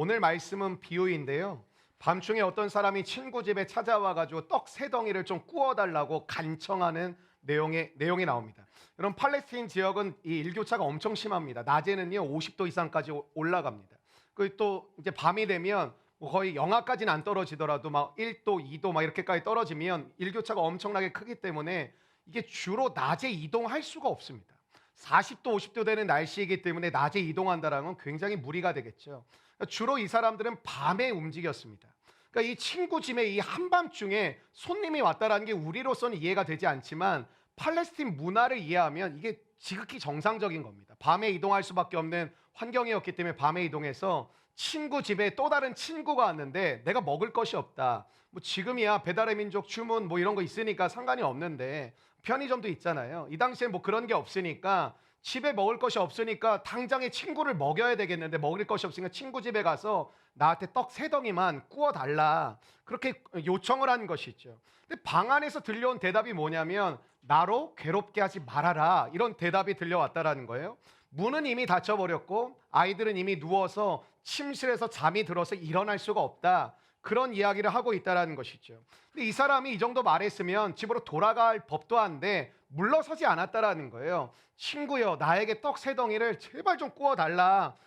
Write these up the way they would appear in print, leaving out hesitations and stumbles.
오늘 말씀은 비유인데요. 밤중에 어떤 사람이 친구 집에 찾아와가지고 떡 세 덩이를 좀 구워달라고 간청하는 내용이 나옵니다. 여러분, 팔레스타인 지역은 이 일교차가 엄청 심합니다. 낮에는요 50도 이상까지 올라갑니다. 그 또 이제 밤이 되면 뭐 거의 영하까지는 안 떨어지더라도 막 1도, 2도 막 이렇게까지 떨어지면 일교차가 엄청나게 크기 때문에 이게 주로 낮에 이동할 수가 없습니다. 40도, 50도 되는 날씨이기 때문에 낮에 이동한다는 건 굉장히 무리가 되겠죠. 주로 이 사람들은 밤에 움직였습니다. 그러니까 이 친구 집에 이 한밤중에 손님이 왔다라는 게 우리로서는 이해가 되지 않지만 팔레스틴 문화를 이해하면 이게 지극히 정상적인 겁니다. 밤에 이동할 수밖에 없는 환경이었기 때문에 밤에 이동해서 친구 집에 또 다른 친구가 왔는데 내가 먹을 것이 없다. 뭐 지금이야 배달의 민족 주문 뭐 이런 거 있으니까 상관이 없는데 편의점도 있잖아요. 이 당시에 뭐 그런 게 없으니까 집에 먹을 것이 없으니까 당장에 친구를 먹여야 되겠는데 먹을 것이 없으니까 친구 집에 가서 나한테 떡 세 덩이만 구워 달라. 그렇게 요청을 한 것이죠. 근데 방 안에서 들려온 대답이 뭐냐면 나로 괴롭게 하지 말아라. 이런 대답이 들려왔다라는 거예요. 문은 이미 닫혀버렸고 아이들은 이미 누워서 침실에서 잠이 들어서 일어날 수가 없다. 그런 이야기를 하고 있다는 것이죠. 근데 이 사람이 이 정도 말했으면 집으로 돌아갈 법도 한데 물러서지 않았다라는 거예요. 친구여, 나에게 떡 세 덩이를 제발 좀 구워달라.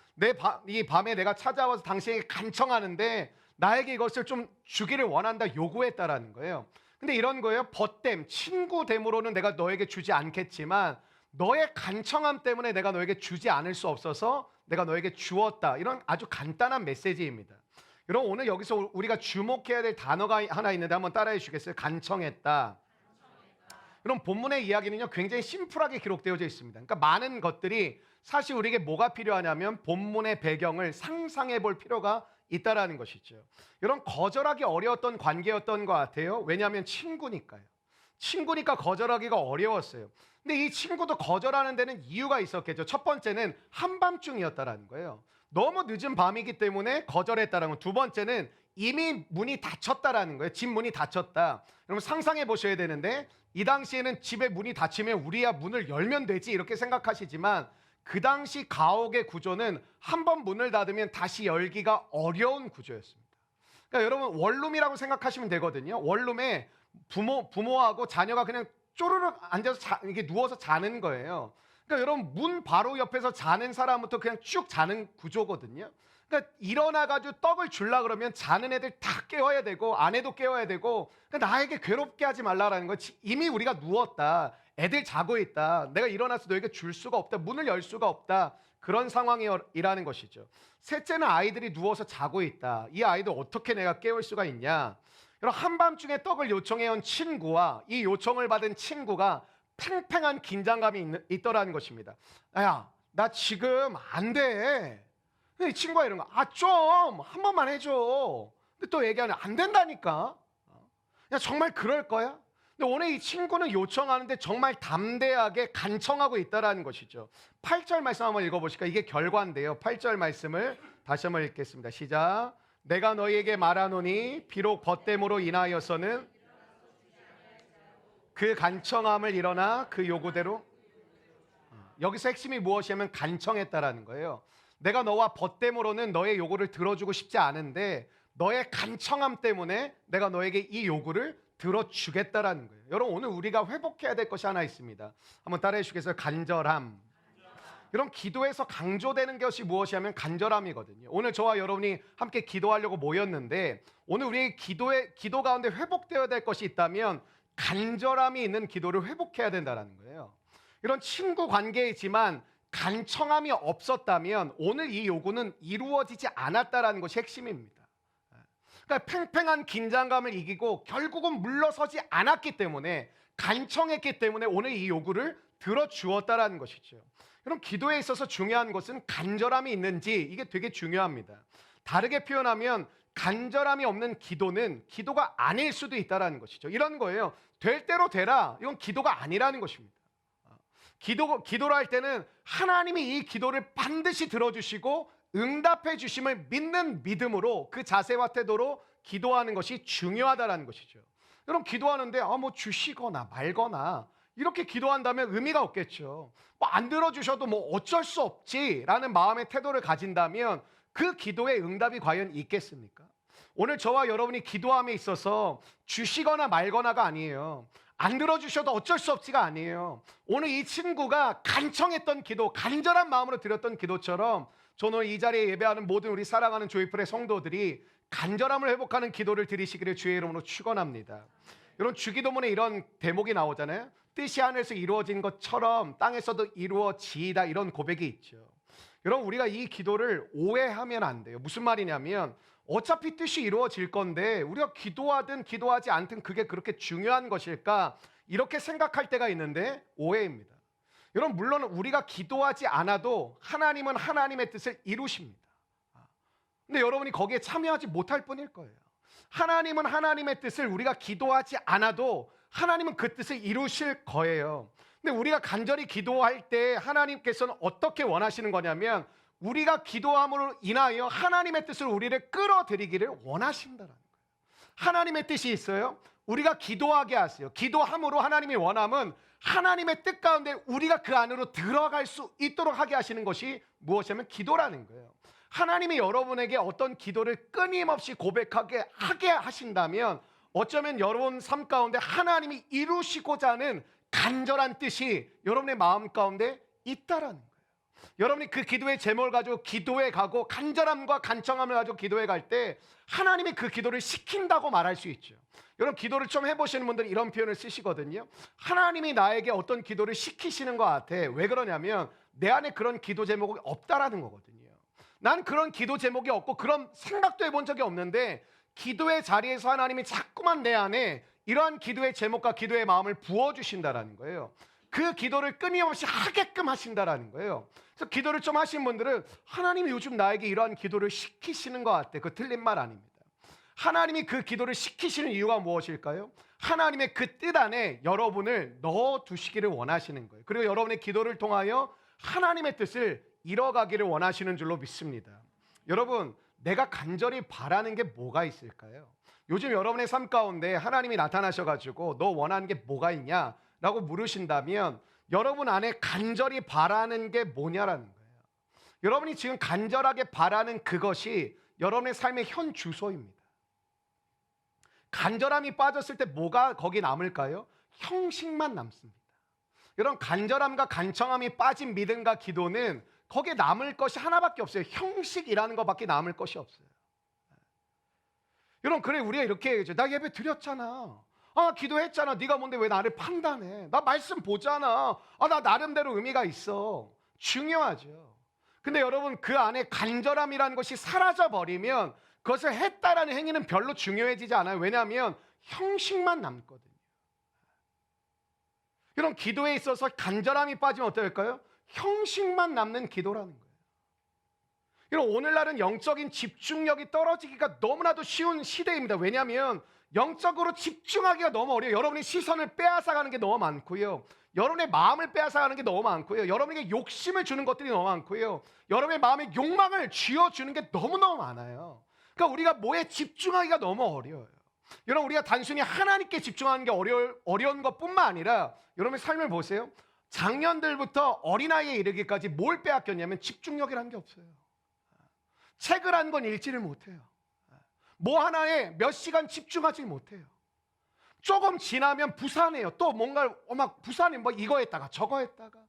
이 밤에 내가 찾아와서 당신에게 간청하는데 나에게 이것을 좀 주기를 원한다 요구했다라는 거예요. 근데 이런 거예요. 벗됨, 친구됨으로는 내가 너에게 주지 않겠지만 너의 간청함 때문에 내가 너에게 주지 않을 수 없어서 내가 너에게 주었다. 이런 아주 간단한 메시지입니다. 여러분, 오늘 여기서 우리가 주목해야 될 단어가 하나 있는데 한번 따라해 주시겠어요? 간청했다. 그럼 본문의 이야기는요 굉장히 심플하게 기록되어져 있습니다. 그러니까 많은 것들이 사실 우리에게 뭐가 필요하냐면 본문의 배경을 상상해 볼 필요가 있다라는 것이죠. 여러분, 거절하기 어려웠던 관계였던 것 같아요. 왜냐하면 친구니까요. 친구니까 거절하기가 어려웠어요. 근데 이 친구도 거절하는 데는 이유가 있었겠죠. 첫 번째는 한밤중이었다라는 거예요. 너무 늦은 밤이기 때문에 거절했다라는 거. 두 번째는 이미 문이 닫혔다라는 거예요. 집 문이 닫혔다. 여러분, 상상해 보셔야 되는데 이 당시에는 집에 문이 닫히면 우리야 문을 열면 되지 이렇게 생각하시지만 그 당시 가옥의 구조는 한 번 문을 닫으면 다시 열기가 어려운 구조였습니다. 그러니까 여러분, 원룸이라고 생각하시면 되거든요. 원룸에 부모하고 자녀가 그냥 쪼르륵 앉아서 이렇게 누워서 자는 거예요. 그러니까 여러분, 문 바로 옆에서 자는 사람부터 그냥 쭉 자는 구조거든요. 그러니까 일어나가지고 떡을 주려 그러면 자는 애들 다 깨워야 되고 아내도 깨워야 되고, 그러니까 나에게 괴롭게 하지 말라라는 거. 이미 우리가 누웠다. 애들 자고 있다. 내가 일어나서 너에게 줄 수가 없다. 문을 열 수가 없다. 그런 상황이라는 것이죠. 셋째는 아이들이 누워서 자고 있다. 이 아이들 어떻게 내가 깨울 수가 있냐. 여러분, 한밤중에 떡을 요청해온 친구와 이 요청을 받은 친구가 팽팽한 긴장감이 있더라는 것입니다. 야, 나 지금 안 돼. 근데 이 친구가 이런 거, 좀 한 번만 해줘. 근데 또 얘기하는, 안 된다니까. 야, 정말 그럴 거야? 근데 오늘 이 친구는 요청하는데 정말 담대하게 간청하고 있다라는 것이죠. 8절 말씀 한번 읽어보실까요? 이게 결과인데요. 8절 말씀을 다시 한번 읽겠습니다. 시작. 내가 너희에게 말하노니 비록 벗됨으로 인하여서는 그 간청함을 일어나 그 요구대로. 여기서 핵심이 무엇이냐면 간청했다라는 거예요. 내가 너와 벗됨으로는 너의 요구를 들어주고 싶지 않은데 너의 간청함 때문에 내가 너에게 이 요구를 들어주겠다라는 거예요. 여러분, 오늘 우리가 회복해야 될 것이 하나 있습니다. 한번 따라해 주시겠어요? 간절함. 이런 기도에서 강조되는 것이 무엇이냐면 간절함이거든요. 오늘 저와 여러분이 함께 기도하려고 모였는데 오늘 우리의 기도 가운데 회복되어야 될 것이 있다면 간절함이 있는 기도를 회복해야 된다는 거예요. 이런 친구 관계이지만 간청함이 없었다면 오늘 이 요구는 이루어지지 않았다라는 것이 핵심입니다. 그러니까 팽팽한 긴장감을 이기고 결국은 물러서지 않았기 때문에, 간청했기 때문에 오늘 이 요구를 들어주었다라는 것이죠. 여러분, 기도에 있어서 중요한 것은 간절함이 있는지, 이게 되게 중요합니다. 다르게 표현하면 간절함이 없는 기도는 기도가 아닐 수도 있다는 것이죠. 이런 거예요. 될 대로 되라. 이건 기도가 아니라는 것입니다. 기도를 할 때는 하나님이 이 기도를 반드시 들어주시고 응답해 주심을 믿는 믿음으로, 그 자세와 태도로 기도하는 것이 중요하다는 것이죠. 여러분, 기도하는데 뭐 주시거나 말거나 이렇게 기도한다면 의미가 없겠죠. 뭐 안 들어주셔도 뭐 어쩔 수 없지라는 마음의 태도를 가진다면 그 기도의 응답이 과연 있겠습니까? 오늘 저와 여러분이 기도함에 있어서 주시거나 말거나가 아니에요. 안 들어주셔도 어쩔 수 없지가 아니에요. 오늘 이 친구가 간청했던 기도, 간절한 마음으로 드렸던 기도처럼 저는 이 자리에 예배하는 모든 우리 사랑하는 조이풀의 성도들이 간절함을 회복하는 기도를 드리시기를 주의 이름으로 축원합니다. 여러분, 주기도문에 이런 대목이 나오잖아요. 뜻이 하늘에서 이루어진 것처럼 땅에서도 이루어지이다, 이런 고백이 있죠. 여러분, 우리가 이 기도를 오해하면 안 돼요. 무슨 말이냐면 어차피 뜻이 이루어질 건데 우리가 기도하든 기도하지 않든 그게 그렇게 중요한 것일까, 이렇게 생각할 때가 있는데 오해입니다. 여러분, 물론 우리가 기도하지 않아도 하나님은 하나님의 뜻을 이루십니다. 근데 여러분이 거기에 참여하지 못할 뿐일 거예요. 하나님은 하나님의 뜻을 우리가 기도하지 않아도 하나님은 그 뜻을 이루실 거예요. 근데 우리가 간절히 기도할 때 하나님께서는 어떻게 원하시는 거냐면 우리가 기도함으로 인하여 하나님의 뜻을 우리를 끌어들이기를 원하신다는 거예요. 하나님의 뜻이 있어요. 우리가 기도하게 하세요. 기도함으로 하나님의 원함은 하나님의 뜻 가운데 우리가 그 안으로 들어갈 수 있도록 하게 하시는 것이 무엇이냐면 기도라는 거예요. 하나님이 여러분에게 어떤 기도를 끊임없이 고백하게 하게 하신다면 어쩌면 여러분 삶 가운데 하나님이 이루시고자 하는 간절한 뜻이 여러분의 마음 가운데 있다라는 거예요. 여러분이 그 기도의 제목을 가지고 기도에 가고 간절함과 간청함을 가지고 기도에 갈 때 하나님이 그 기도를 시킨다고 말할 수 있죠. 여러분, 기도를 좀 해보시는 분들은 이런 표현을 쓰시거든요. 하나님이 나에게 어떤 기도를 시키시는 것 같아. 왜 그러냐면 내 안에 그런 기도 제목이 없다라는 거거든요. 난 그런 기도 제목이 없고 그런 생각도 해본 적이 없는데 기도의 자리에서 하나님이 자꾸만 내 안에 이러한 기도의 제목과 기도의 마음을 부어주신다라는 거예요. 그 기도를 끊임없이 하게끔 하신다라는 거예요. 그래서 기도를 좀 하신 분들은 하나님이 요즘 나에게 이러한 기도를 시키시는 것 같아. 그 틀린 말 아닙니다. 하나님이 그 기도를 시키시는 이유가 무엇일까요? 하나님의 그 뜻 안에 여러분을 넣어두시기를 원하시는 거예요. 그리고 여러분의 기도를 통하여 하나님의 뜻을 이뤄가기를 원하시는 줄로 믿습니다. 여러분, 내가 간절히 바라는 게 뭐가 있을까요? 요즘 여러분의 삶 가운데 하나님이 나타나셔가지고 너 원하는 게 뭐가 있냐? 라고 물으신다면 여러분 안에 간절히 바라는 게 뭐냐라는 거예요. 여러분이 지금 간절하게 바라는 그것이 여러분의 삶의 현 주소입니다. 간절함이 빠졌을 때 뭐가 거기 남을까요? 형식만 남습니다. 여러분, 간절함과 간청함이 빠진 믿음과 기도는 거기에 남을 것이 하나밖에 없어요. 형식이라는 것밖에 남을 것이 없어요. 여러분, 그래 우리가 이렇게 얘기하죠. 나 예배 드렸잖아. 기도했잖아. 네가 뭔데 왜 나를 판단해? 나 말씀 보잖아. 나 나름대로 의미가 있어. 중요하죠. 근데 여러분, 그 안에 간절함이라는 것이 사라져버리면 그것을 했다라는 행위는 별로 중요해지지 않아요. 왜냐하면 형식만 남거든요. 여러분, 기도에 있어서 간절함이 빠지면 어떨까요? 형식만 남는 기도라는 거예요. 여러분, 오늘날은 영적인 집중력이 떨어지기가 너무나도 쉬운 시대입니다. 왜냐하면 영적으로 집중하기가 너무 어려워요. 여러분의 시선을 빼앗아가는 게 너무 많고요. 여러분의 마음을 빼앗아가는 게 너무 많고요. 여러분에게 욕심을 주는 것들이 너무 많고요. 여러분의 마음에 욕망을 쥐어주는 게 너무너무 많아요. 그러니까 우리가 뭐에 집중하기가 너무 어려워요. 여러분, 우리가 단순히 하나님께 집중하는 게 어려운 것뿐만 아니라 여러분의 삶을 보세요. 작년들부터 어린아이에 이르기까지 뭘 빼앗겼냐면 집중력이라는 게 없어요. 책을 한 권 읽지를 못해요. 뭐 하나에 몇 시간 집중하지 못해요. 조금 지나면 부산해요. 또 뭔가 막 부산에 뭐 이거 했다가 저거 했다가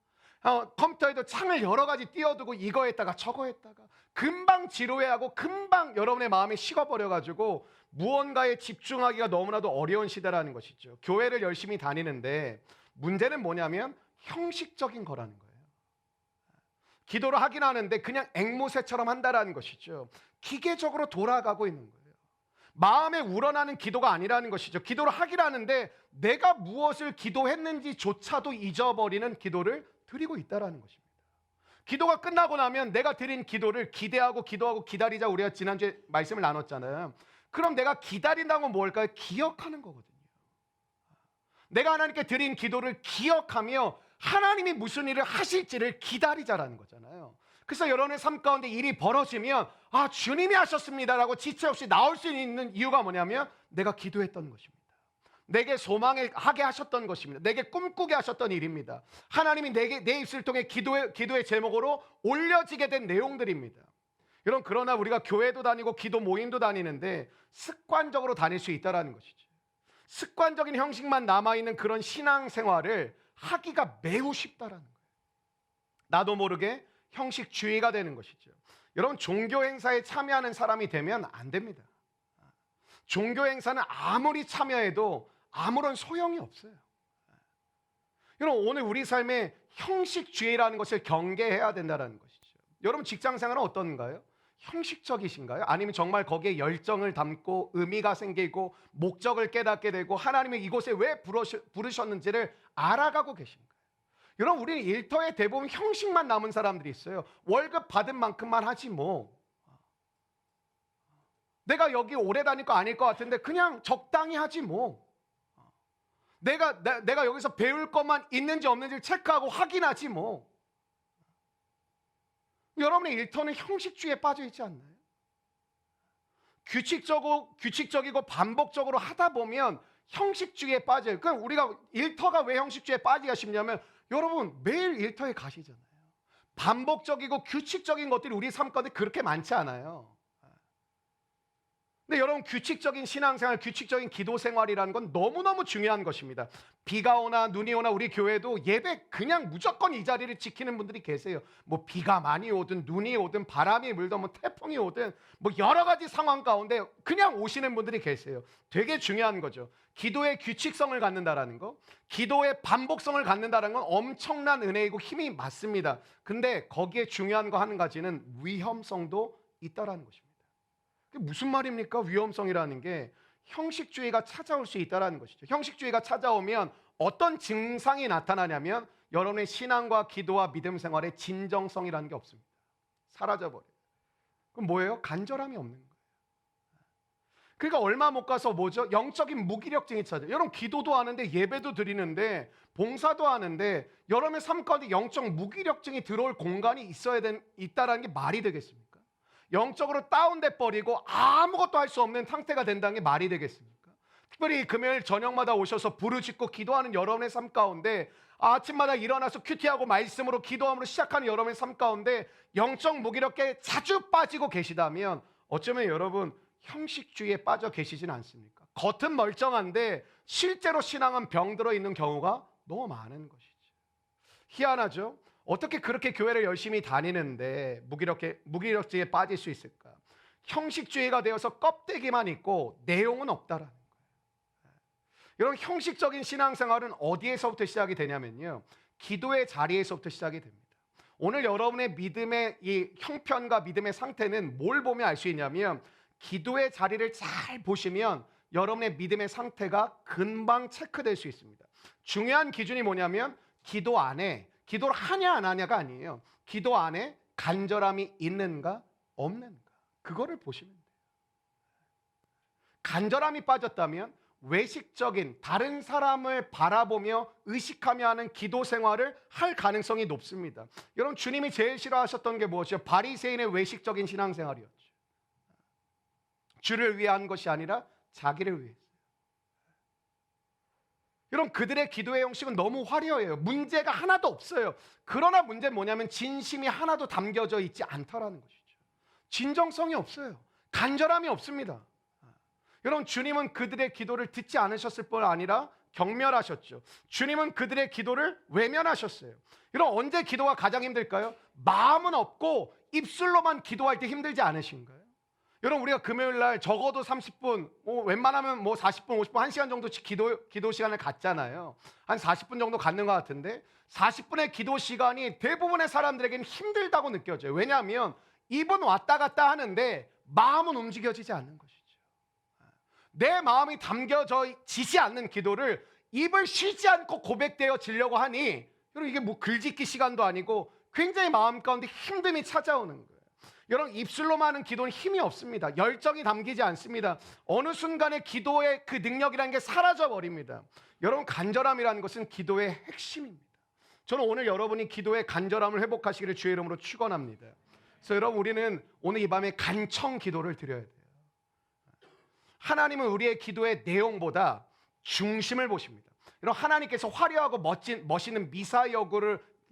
컴퓨터에도 창을 여러 가지 띄워두고 이거 했다가 저거 했다가 금방 지루해하고 금방 여러분의 마음이 식어버려가지고 무언가에 집중하기가 너무나도 어려운 시대라는 것이죠. 교회를 열심히 다니는데 문제는 뭐냐면 형식적인 거라는 거예요. 기도를 하긴 하는데 그냥 앵무새처럼 한다라는 것이죠. 기계적으로 돌아가고 있는 거예요. 마음에 우러나는 기도가 아니라는 것이죠. 기도를 하긴 하는데 내가 무엇을 기도했는지조차도 잊어버리는 기도를 드리고 있다는 것입니다. 기도가 끝나고 나면 내가 드린 기도를 기대하고 기도하고 기다리자, 우리가 지난주에 말씀을 나눴잖아요. 그럼 내가 기다린다는 건 뭘까요? 기억하는 거거든요. 내가 하나님께 드린 기도를 기억하며 하나님이 무슨 일을 하실지를 기다리자라는 거잖아요. 그래서 여러분의 삶 가운데 일이 벌어지면 주님이 하셨습니다라고 지체 없이 나올 수 있는 이유가 뭐냐면 내가 기도했던 것입니다. 내게 소망하게 하셨던 것입니다. 내게 꿈꾸게 하셨던 일입니다. 하나님이 내 입술을 통해 기도의 제목으로 올려지게 된 내용들입니다. 여러분, 그러나 우리가 교회도 다니고 기도 모임도 다니는데 습관적으로 다닐 수 있다는 것이죠. 습관적인 형식만 남아있는 그런 신앙생활을 하기가 매우 쉽다라는 거예요. 나도 모르게 형식주의가 되는 것이죠. 여러분, 종교 행사에 참여하는 사람이 되면 안 됩니다. 종교 행사는 아무리 참여해도 아무런 소용이 없어요. 여러분, 오늘 우리 삶에 형식주의라는 것을 경계해야 된다는 것이죠. 여러분, 직장생활은 어떤가요? 형식적이신가요? 아니면 정말 거기에 열정을 담고 의미가 생기고 목적을 깨닫게 되고 하나님이 이곳에 왜 부르셨는지를 알아가고 계신가요? 여러분, 우리는 일터에 대부분 형식만 남은 사람들이 있어요. 월급 받은 만큼만 하지 뭐. 내가 여기 오래 다닐 거 아닐 것 같은데 그냥 적당히 하지 뭐. 내가 여기서 배울 것만 있는지 없는지를 체크하고 확인하지 뭐. 여러분의 일터는 형식주의에 빠져 있지 않나요? 규칙적이고 반복적으로 하다 보면 형식주의에 빠져요. 그러니까 우리가 일터가 왜 형식주의에 빠지기가 쉽냐면 여러분 매일 일터에 가시잖아요. 반복적이고 규칙적인 것들이 우리 삶 가운데 그렇게 많지 않아요. 근데 여러분, 규칙적인 신앙생활, 규칙적인 기도 생활이라는 건 너무너무 중요한 것입니다. 비가 오나 눈이 오나 우리 교회도 예배 그냥 무조건 이 자리를 지키는 분들이 계세요. 뭐 비가 많이 오든 눈이 오든 바람이 불든 뭐 태풍이 오든 뭐 여러 가지 상황 가운데 그냥 오시는 분들이 계세요. 되게 중요한 거죠. 기도의 규칙성을 갖는다라는 거, 기도의 반복성을 갖는다라는 건 엄청난 은혜이고 힘이 맞습니다. 근데 거기에 중요한 거 한 가지는 위험성도 있다라는 것입니다. 무슨 말입니까? 위험성이라는 게 형식주의가 찾아올 수 있다는 것이죠. 형식주의가 찾아오면 어떤 증상이 나타나냐면 여러분의 신앙과 기도와 믿음 생활의 진정성이라는 게 없습니다. 사라져버려요. 그럼 뭐예요? 간절함이 없는 거예요. 그러니까 얼마 못 가서 뭐죠? 영적인 무기력증이 찾아요. 여러분, 기도도 하는데 예배도 드리는데 봉사도 하는데 여러분의 삶 가운데 영적 무기력증이 들어올 공간이 있다라는 게 말이 되겠습니까? 영적으로 다운돼 버리고 아무것도 할 수 없는 상태가 된다는 게 말이 되겠습니까? 특별히 금요일 저녁마다 오셔서 부르짖고 기도하는 여러분의 삶 가운데 아침마다 일어나서 큐티하고 말씀으로 기도함으로 시작하는 여러분의 삶 가운데 영적 무기력에 자주 빠지고 계시다면 어쩌면 여러분 형식주의에 빠져 계시진 않습니까? 겉은 멀쩡한데 실제로 신앙은 병들어 있는 경우가 너무 많은 것이죠. 희한하죠? 어떻게 그렇게 교회를 열심히 다니는데 무기력주의에 빠질 수 있을까? 형식주의가 되어서 껍데기만 있고 내용은 없다라는 거예요. 여러분, 형식적인 신앙생활은 어디에서부터 시작이 되냐면요, 기도의 자리에서부터 시작이 됩니다. 오늘 여러분의 믿음의 이 형편과 믿음의 상태는 뭘 보면 알 수 있냐면 기도의 자리를 잘 보시면 여러분의 믿음의 상태가 금방 체크될 수 있습니다. 중요한 기준이 뭐냐면 기도 안에 기도를 하냐 안 하냐가 아니에요. 기도 안에 간절함이 있는가 없는가 그거를 보시면 돼요. 간절함이 빠졌다면 외식적인 다른 사람을 바라보며 의식하며 하는 기도 생활을 할 가능성이 높습니다. 여러분, 주님이 제일 싫어하셨던 게 무엇이요? 바리새인의 외식적인 신앙생활이었죠. 주를 위한 것이 아니라 자기를 위해서. 여러분, 그들의 기도의 형식은 너무 화려해요. 문제가 하나도 없어요. 그러나 문제는 뭐냐면 진심이 하나도 담겨져 있지 않다라는 것이죠. 진정성이 없어요. 간절함이 없습니다. 여러분, 주님은 그들의 기도를 듣지 않으셨을 뿐 아니라 경멸하셨죠. 주님은 그들의 기도를 외면하셨어요. 여러분, 언제 기도가 가장 힘들까요? 마음은 없고 입술로만 기도할 때 힘들지 않으신가요? 여러분, 우리가 금요일 날 적어도 30분, 웬만하면 뭐 40분, 50분, 1시간 정도 기도 시간을 갖잖아요. 한 40분 정도 갖는 것 같은데 40분의 기도 시간이 대부분의 사람들에게는 힘들다고 느껴져요. 왜냐하면 입은 왔다 갔다 하는데 마음은 움직여지지 않는 것이죠. 내 마음이 담겨지지 않는 기도를 입을 쉬지 않고 고백되어지려고 하니 여러분, 이게 뭐 글짓기 시간도 아니고 굉장히 마음 가운데 힘듦이 찾아오는 거예요. 여러분, 입술로만 하는 기도는 힘이 없습니다. 열정이 담기지 않습니다. 어느 순간에 기도의 그 능력이라는 게 사라져 버립니다. 여러분, 간절함이라는 것은 기도의 핵심입니다. 저는 오늘 여러분이 기도의 간절함을 회복하시기를 주의 이름으로 축원합니다. 그래서 여러분, 우리는 오늘 이 밤에 간청 기도를 드려야 돼요. 하나님은 우리의 기도의 내용보다 중심을 보십니다. 여러분, 하나님께서 화려하고 멋있는 미사여구를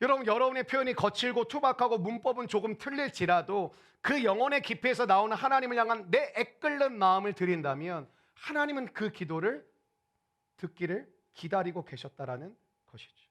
여러분, 여러분의 표현이 거칠고 투박하고 문법은 조금 틀릴지라도 그 영혼의 깊이에서 나오는 하나님을 향한 내 애끓는 마음을 드린다면 하나님은 그 기도를 듣기를 기다리고 계셨다라는 것이죠.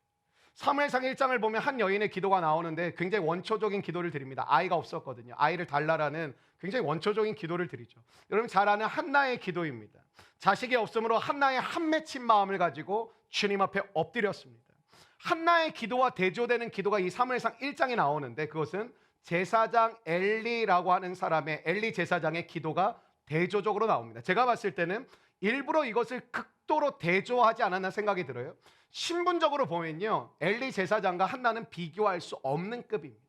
사무엘상 1장을 보면 한 여인의 기도가 나오는데 굉장히 원초적인 기도를 드립니다. 아이가 없었거든요. 아이를 달라라는 굉장히 원초적인 기도를 드리죠. 여러분 잘 아는 한나의 기도입니다. 자식이 없으므로 한나의 한 맺힌 마음을 가지고 주님 앞에 엎드렸습니다. 한나의 기도와 대조되는 기도가 이 사무엘상 1장에 나오는데 그것은 제사장 엘리라고 하는 사람의 엘리 제사장의 기도가 대조적으로 나옵니다. 제가 봤을 때는 일부러 이것을 극도로 대조하지 않았나 생각이 들어요. 신분적으로 보면요, 엘리 제사장과 한나는 비교할 수 없는 급입니다.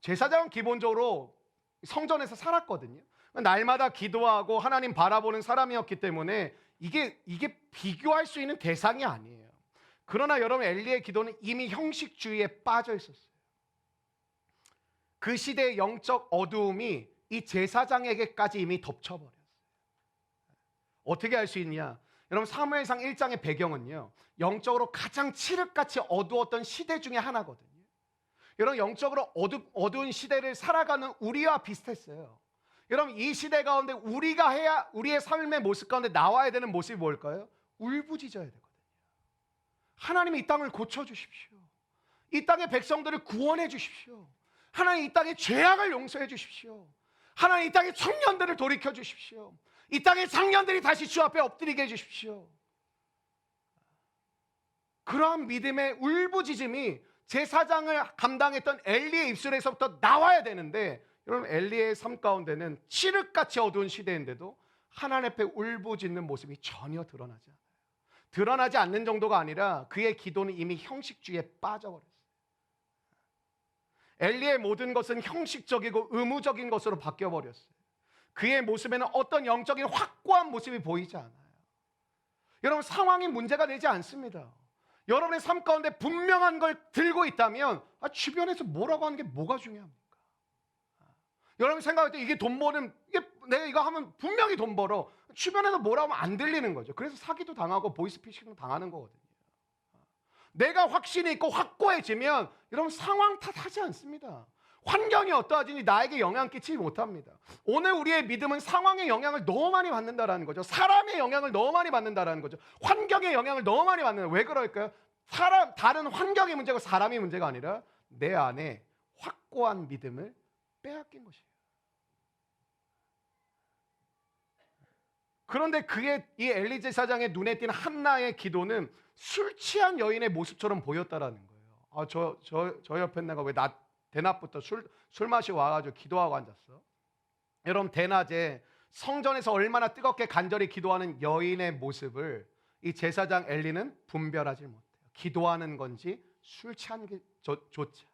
제사장은 기본적으로 성전에서 살았거든요. 날마다 기도하고 하나님 바라보는 사람이었기 때문에 이게 비교할 수 있는 대상이 아니에요. 그러나 여러분, 엘리의 기도는 이미 형식주의에 빠져 있었어요. 그 시대의 영적 어두움이 이 제사장에게까지 이미 덮쳐버렸어요. 어떻게 알 수 있냐? 여러분, 사무엘상 1장의 배경은요, 영적으로 가장 칠흑같이 어두웠던 시대 중에 하나거든요. 여러분, 영적으로 어두운 시대를 살아가는 우리와 비슷했어요. 여러분, 이 시대 가운데 우리가 해야, 우리의 삶의 모습 가운데 나와야 되는 모습이 뭘까요? 울부짖어야 되거든요. 하나님이 이 땅을 고쳐주십시오. 이 땅의 백성들을 구원해 주십시오. 하나님, 이 땅의 죄악을 용서해 주십시오. 하나님, 이 땅의 청년들을 돌이켜 주십시오. 이 땅의 장년들이 다시 주 앞에 엎드리게 해주십시오. 그러한 믿음의 울부짖음이 제사장을 감당했던 엘리의 입술에서부터 나와야 되는데, 여러분, 엘리의 삶 가운데는 칠흑같이 어두운 시대인데도 하나님 앞에 울부짖는 모습이 전혀 드러나지 않아요. 드러나지 않는 정도가 아니라 그의 기도는 이미 형식주의에 빠져버렸어요. 엘리의 모든 것은 형식적이고 의무적인 것으로 바뀌어버렸어요. 그의 모습에는 어떤 영적인 확고한 모습이 보이지 않아요. 여러분, 상황이 문제가 되지 않습니다. 여러분의 삶 가운데 분명한 걸 들고 있다면 주변에서 뭐라고 하는 게 뭐가 중요합니까? 여러분 생각할 때 이게 돈 버는, 내가 이거 하면 분명히 돈 벌어. 주변에서 뭐라고 하면 안 들리는 거죠. 그래서 사기도 당하고 보이스피싱도 당하는 거거든요. 내가 확신이 있고 확고해지면 여러분 상황 탓하지 않습니다. 환경이 어떠하든지 나에게 영향 끼치지 못합니다. 오늘 우리의 믿음은 상황의 영향을 너무 많이 받는다라는 거죠. 사람의 영향을 너무 많이 받는다라는 거죠. 환경의 영향을 너무 많이 받는다. 왜 그럴까요? 다른 환경의 문제가 사람의 문제가 아니라 내 안에 확고한 믿음을 빼앗긴 것이에요. 그런데 이 엘리 제사장의 눈에 띈 한나의 기도는 술 취한 여인의 모습처럼 보였다라는 거예요. 저 옆에 내가 왜 대낮부터 술 마시고 와가지고 기도하고 앉았어? 여러분, 대낮에 성전에서 얼마나 뜨겁게 간절히 기도하는 여인의 모습을 이 제사장 엘리는 분별하지 못해요. 기도하는 건지 술 취한 게 좋지.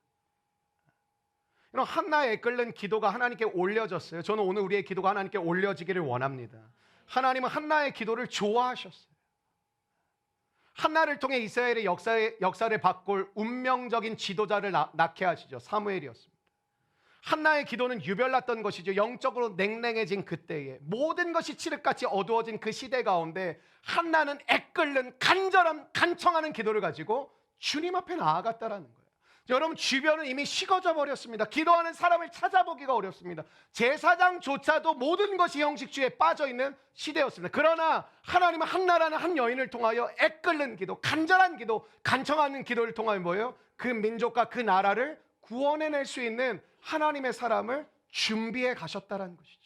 여러분, 한나의 애끓는 기도가 하나님께 올려졌어요. 저는 오늘 우리의 기도가 하나님께 올려지기를 원합니다. 하나님은 한나의 기도를 좋아하셨어요. 한나를 통해 이스라엘의 역사를 바꿀 운명적인 지도자를 낳게 하시죠. 사무엘이었습니다. 한나의 기도는 유별났던 것이죠. 영적으로 냉랭해진 그때에 모든 것이 칠흑같이 어두워진 그 시대 가운데 한나는 애끓는 간청하는 기도를 가지고 주님 앞에 나아갔다라는 거예요. 여러분, 주변은 이미 식어져 버렸습니다. 기도하는 사람을 찾아보기가 어렵습니다. 제사장조차도 모든 것이 형식주의에 빠져있는 시대였습니다. 그러나 하나님은 한나라는 한 여인을 통하여 애끓는 기도, 간절한 기도, 간청하는 기도를 통하여 뭐예요? 그 민족과 그 나라를 구원해낼 수 있는 하나님의 사람을 준비해 가셨다는 것이죠.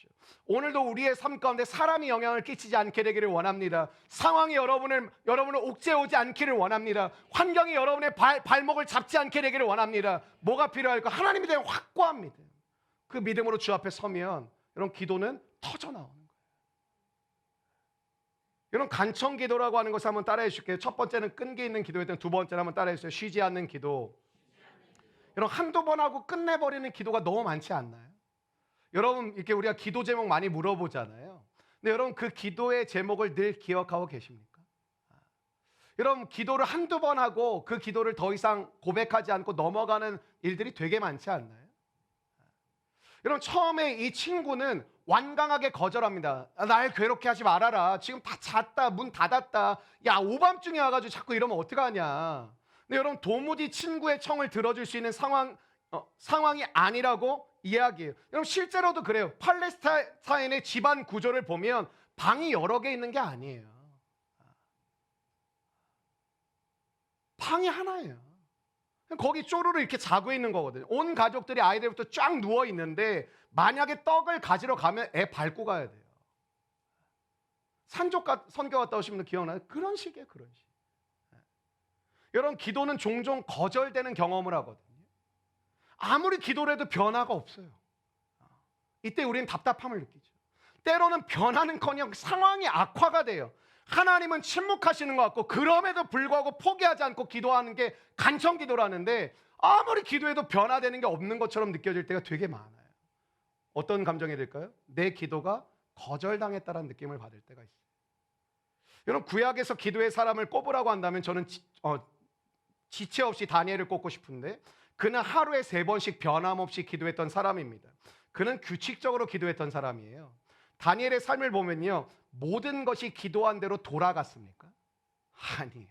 오늘도 우리의 삶 가운데 사람이 영향을 끼치지 않게 되기를 원합니다. 상황이 여러분을 옥죄오지 않기를 원합니다. 환경이 여러분의 발목을 잡지 않게 되기를 원합니다. 뭐가 필요할까? 하나님에 대한 확고한 믿음. 그 믿음으로 주 앞에 서면 여러분 기도는 터져 나오는 거예요. 여러분, 간청 기도라고 하는 것을 한번 따라해 주실게요. 첫 번째는 끈기 있는 기도였던, 두 번째는 한번 따라해 주세요. 쉬지 않는 기도. 여러분, 한두 번 하고 끝내버리는 기도가 너무 많지 않나요? 여러분, 이렇게 우리가 기도 제목 많이 물어보잖아요. 근데 여러분, 그 기도의 제목을 늘 기억하고 계십니까? 여러분, 기도를 한두 번 하고 그 기도를 더 이상 고백하지 않고 넘어가는 일들이 되게 많지 않나요? 여러분, 처음에 이 친구는 완강하게 거절합니다. 날 괴롭게 하지 말아라. 지금 다 잤다. 문 닫았다. 야, 오밤중에 와가지고 자꾸 이러면 어떡하냐. 근데 여러분 도무지 친구의 청을 들어줄 수 있는 상황이 아니라고 이야기해요. 여러분 실제로도 그래요. 팔레스타인의 집안 구조를 보면 방이 여러 개 있는 게 아니에요. 방이 하나예요. 거기 쪼르르 이렇게 자고 있는 거거든요. 온 가족들이 아이들부터 쫙 누워 있는데 만약에 떡을 가지러 가면 애 밟고 가야 돼요. 선교 갔다 오신 분들 기억나요? 그런 식이에요. 그런 식. 여러분 기도는 종종 거절되는 경험을 하거든요. 아무리 기도를 해도 변화가 없어요. 이때 우리는 답답함을 느끼죠. 때로는 변화는커녕 상황이 악화가 돼요. 하나님은 침묵하시는 것 같고 그럼에도 불구하고 포기하지 않고 기도하는 게 간청 기도라는데 아무리 기도해도 변화되는 게 없는 것처럼 느껴질 때가 되게 많아요. 어떤 감정이 들까요? 내 기도가 거절당했다는 느낌을 받을 때가 있어요. 여러분 구약에서 기도의 사람을 꼽으라고 한다면 저는 지체 없이 다니엘을 꼽고 싶은데 그는 하루에 3번씩 변함없이 기도했던 사람입니다. 그는 규칙적으로 기도했던 사람이에요. 다니엘의 삶을 보면요, 모든 것이 기도한 대로 돌아갔습니까? 아니에요.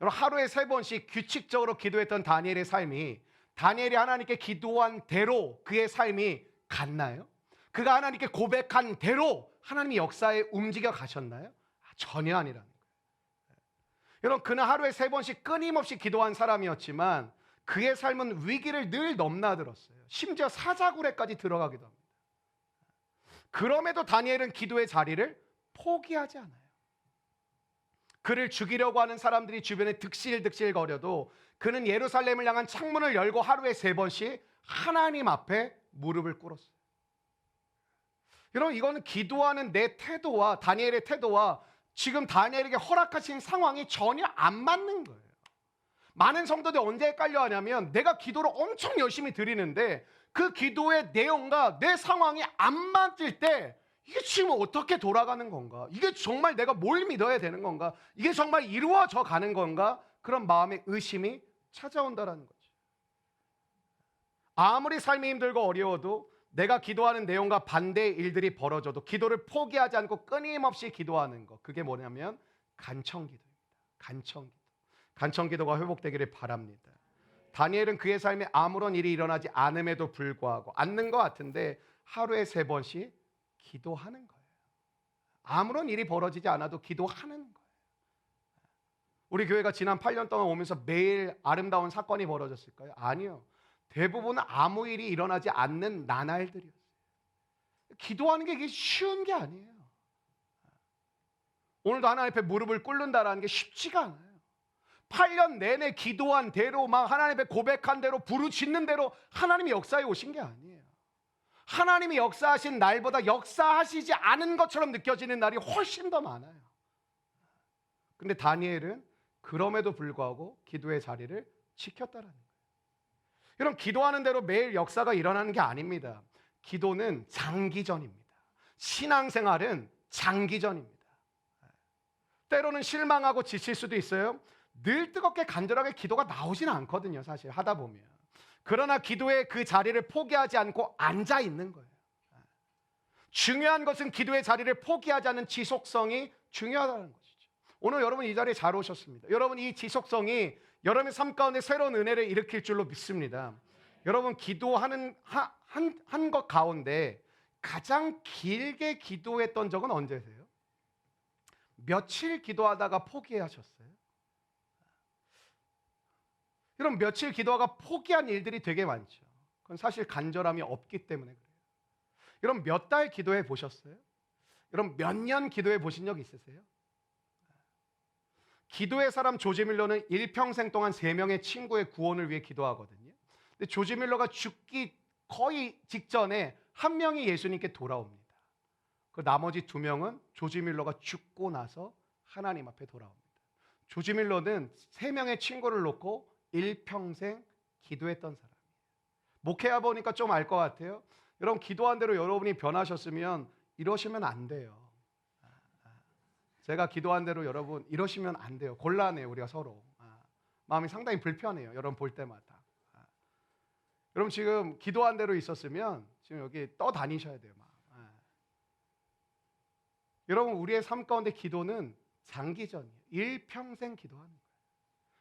여러분 하루에 3번씩 규칙적으로 기도했던 다니엘의 삶이 다니엘이 하나님께 기도한 대로 그의 삶이 갔나요? 그가 하나님께 고백한 대로 하나님이 역사에 움직여 가셨나요? 전혀 아니라는 거예요. 여러분 그는 하루에 3번씩 끊임없이 기도한 사람이었지만 그의 삶은 위기를 늘 넘나들었어요. 심지어 사자굴에까지 들어가기도 합니다. 그럼에도 다니엘은 기도의 자리를 포기하지 않아요. 그를 죽이려고 하는 사람들이 주변에 득실득실 거려도 그는 예루살렘을 향한 창문을 열고 하루에 3번씩 하나님 앞에 무릎을 꿇었어요. 여러분 이거는 기도하는 내 태도와 다니엘의 태도와 지금 다니엘에게 허락하신 상황이 전혀 안 맞는 거예요. 많은 성도들이 언제 헷갈려 하냐면 내가 기도를 엄청 열심히 드리는데 그 기도의 내용과 내 상황이 안 맞을 때 이게 지금 어떻게 돌아가는 건가? 이게 정말 내가 뭘 믿어야 되는 건가? 이게 정말 이루어져 가는 건가? 그런 마음의 의심이 찾아온다는 거죠. 아무리 삶이 힘들고 어려워도 내가 기도하는 내용과 반대의 일들이 벌어져도 기도를 포기하지 않고 끊임없이 기도하는 것, 그게 뭐냐면 간청기도입니다. 간청기도. 간청기도가 회복되기를 바랍니다. 다니엘은 그의 삶에 아무런 일이 일어나지 않음에도 불구하고 않는 것 같은데 하루에 3번씩 기도하는 거예요. 아무런 일이 벌어지지 않아도 기도하는 거예요. 우리 교회가 지난 8년 동안 오면서 매일 아름다운 사건이 벌어졌을까요? 아니요. 대부분은 아무 일이 일어나지 않는 나날들이었어요. 기도하는 게 이게 쉬운 게 아니에요. 오늘도 하나님 앞에 무릎을 꿇는다라는 게 쉽지가 않아요. 8년 내내 기도한 대로 막 하나님 앞에 고백한 대로 부르짖는 대로 하나님이 역사에 오신 게 아니에요. 하나님이 역사하신 날보다 역사하시지 않은 것처럼 느껴지는 날이 훨씬 더 많아요. 근데 다니엘은 그럼에도 불구하고 기도의 자리를 지켰다라는 거예요. 여러분 기도하는 대로 매일 역사가 일어나는 게 아닙니다. 기도는 장기전입니다. 신앙생활은 장기전입니다. 때로는 실망하고 지칠 수도 있어요. 늘 뜨겁게 간절하게 기도가 나오지는 않거든요. 사실 하다 보면. 그러나 기도의 그 자리를 포기하지 않고 앉아 있는 거예요. 중요한 것은 기도의 자리를 포기하지 않는 지속성이 중요하다는 것이죠. 오늘 여러분 이 자리에 잘 오셨습니다. 여러분 이 지속성이 여러분의 삶 가운데 새로운 은혜를 일으킬 줄로 믿습니다. 여러분 기도하는 한 것 가운데 가장 길게 기도했던 적은 언제세요? 며칠 기도하다가 포기하셨어요? 여러분 며칠 기도하다가 포기한 일들이 되게 많죠. 그건 사실 간절함이 없기 때문에 그래요. 여러분 몇 달 기도해 보셨어요? 여러분 몇 년 기도해 보신 적 있으세요? 기도의 사람 조지 밀러는 일평생 동안 3명의 친구의 구원을 위해 기도하거든요. 근데 조지 밀러가 죽기 거의 직전에 1명이 예수님께 돌아옵니다. 그 나머지 2명은 조지 밀러가 죽고 나서 하나님 앞에 돌아옵니다. 조지 밀러는 3명의 친구를 놓고 일평생 기도했던 사람이에요. 목회하 보니까 좀 알 것 같아요. 여러분 기도한 대로 여러분이 변하셨으면 이러시면 안 돼요. 제가 기도한 대로 여러분 이러시면 안 돼요. 곤란해요. 우리가 서로. 마음이 상당히 불편해요. 여러분 볼 때마다. 여러분 지금 기도한 대로 있었으면 지금 여기 떠다니셔야 돼요. 여러분 우리의 삶 가운데 기도는 장기전이에요. 일평생 기도하는 거예요.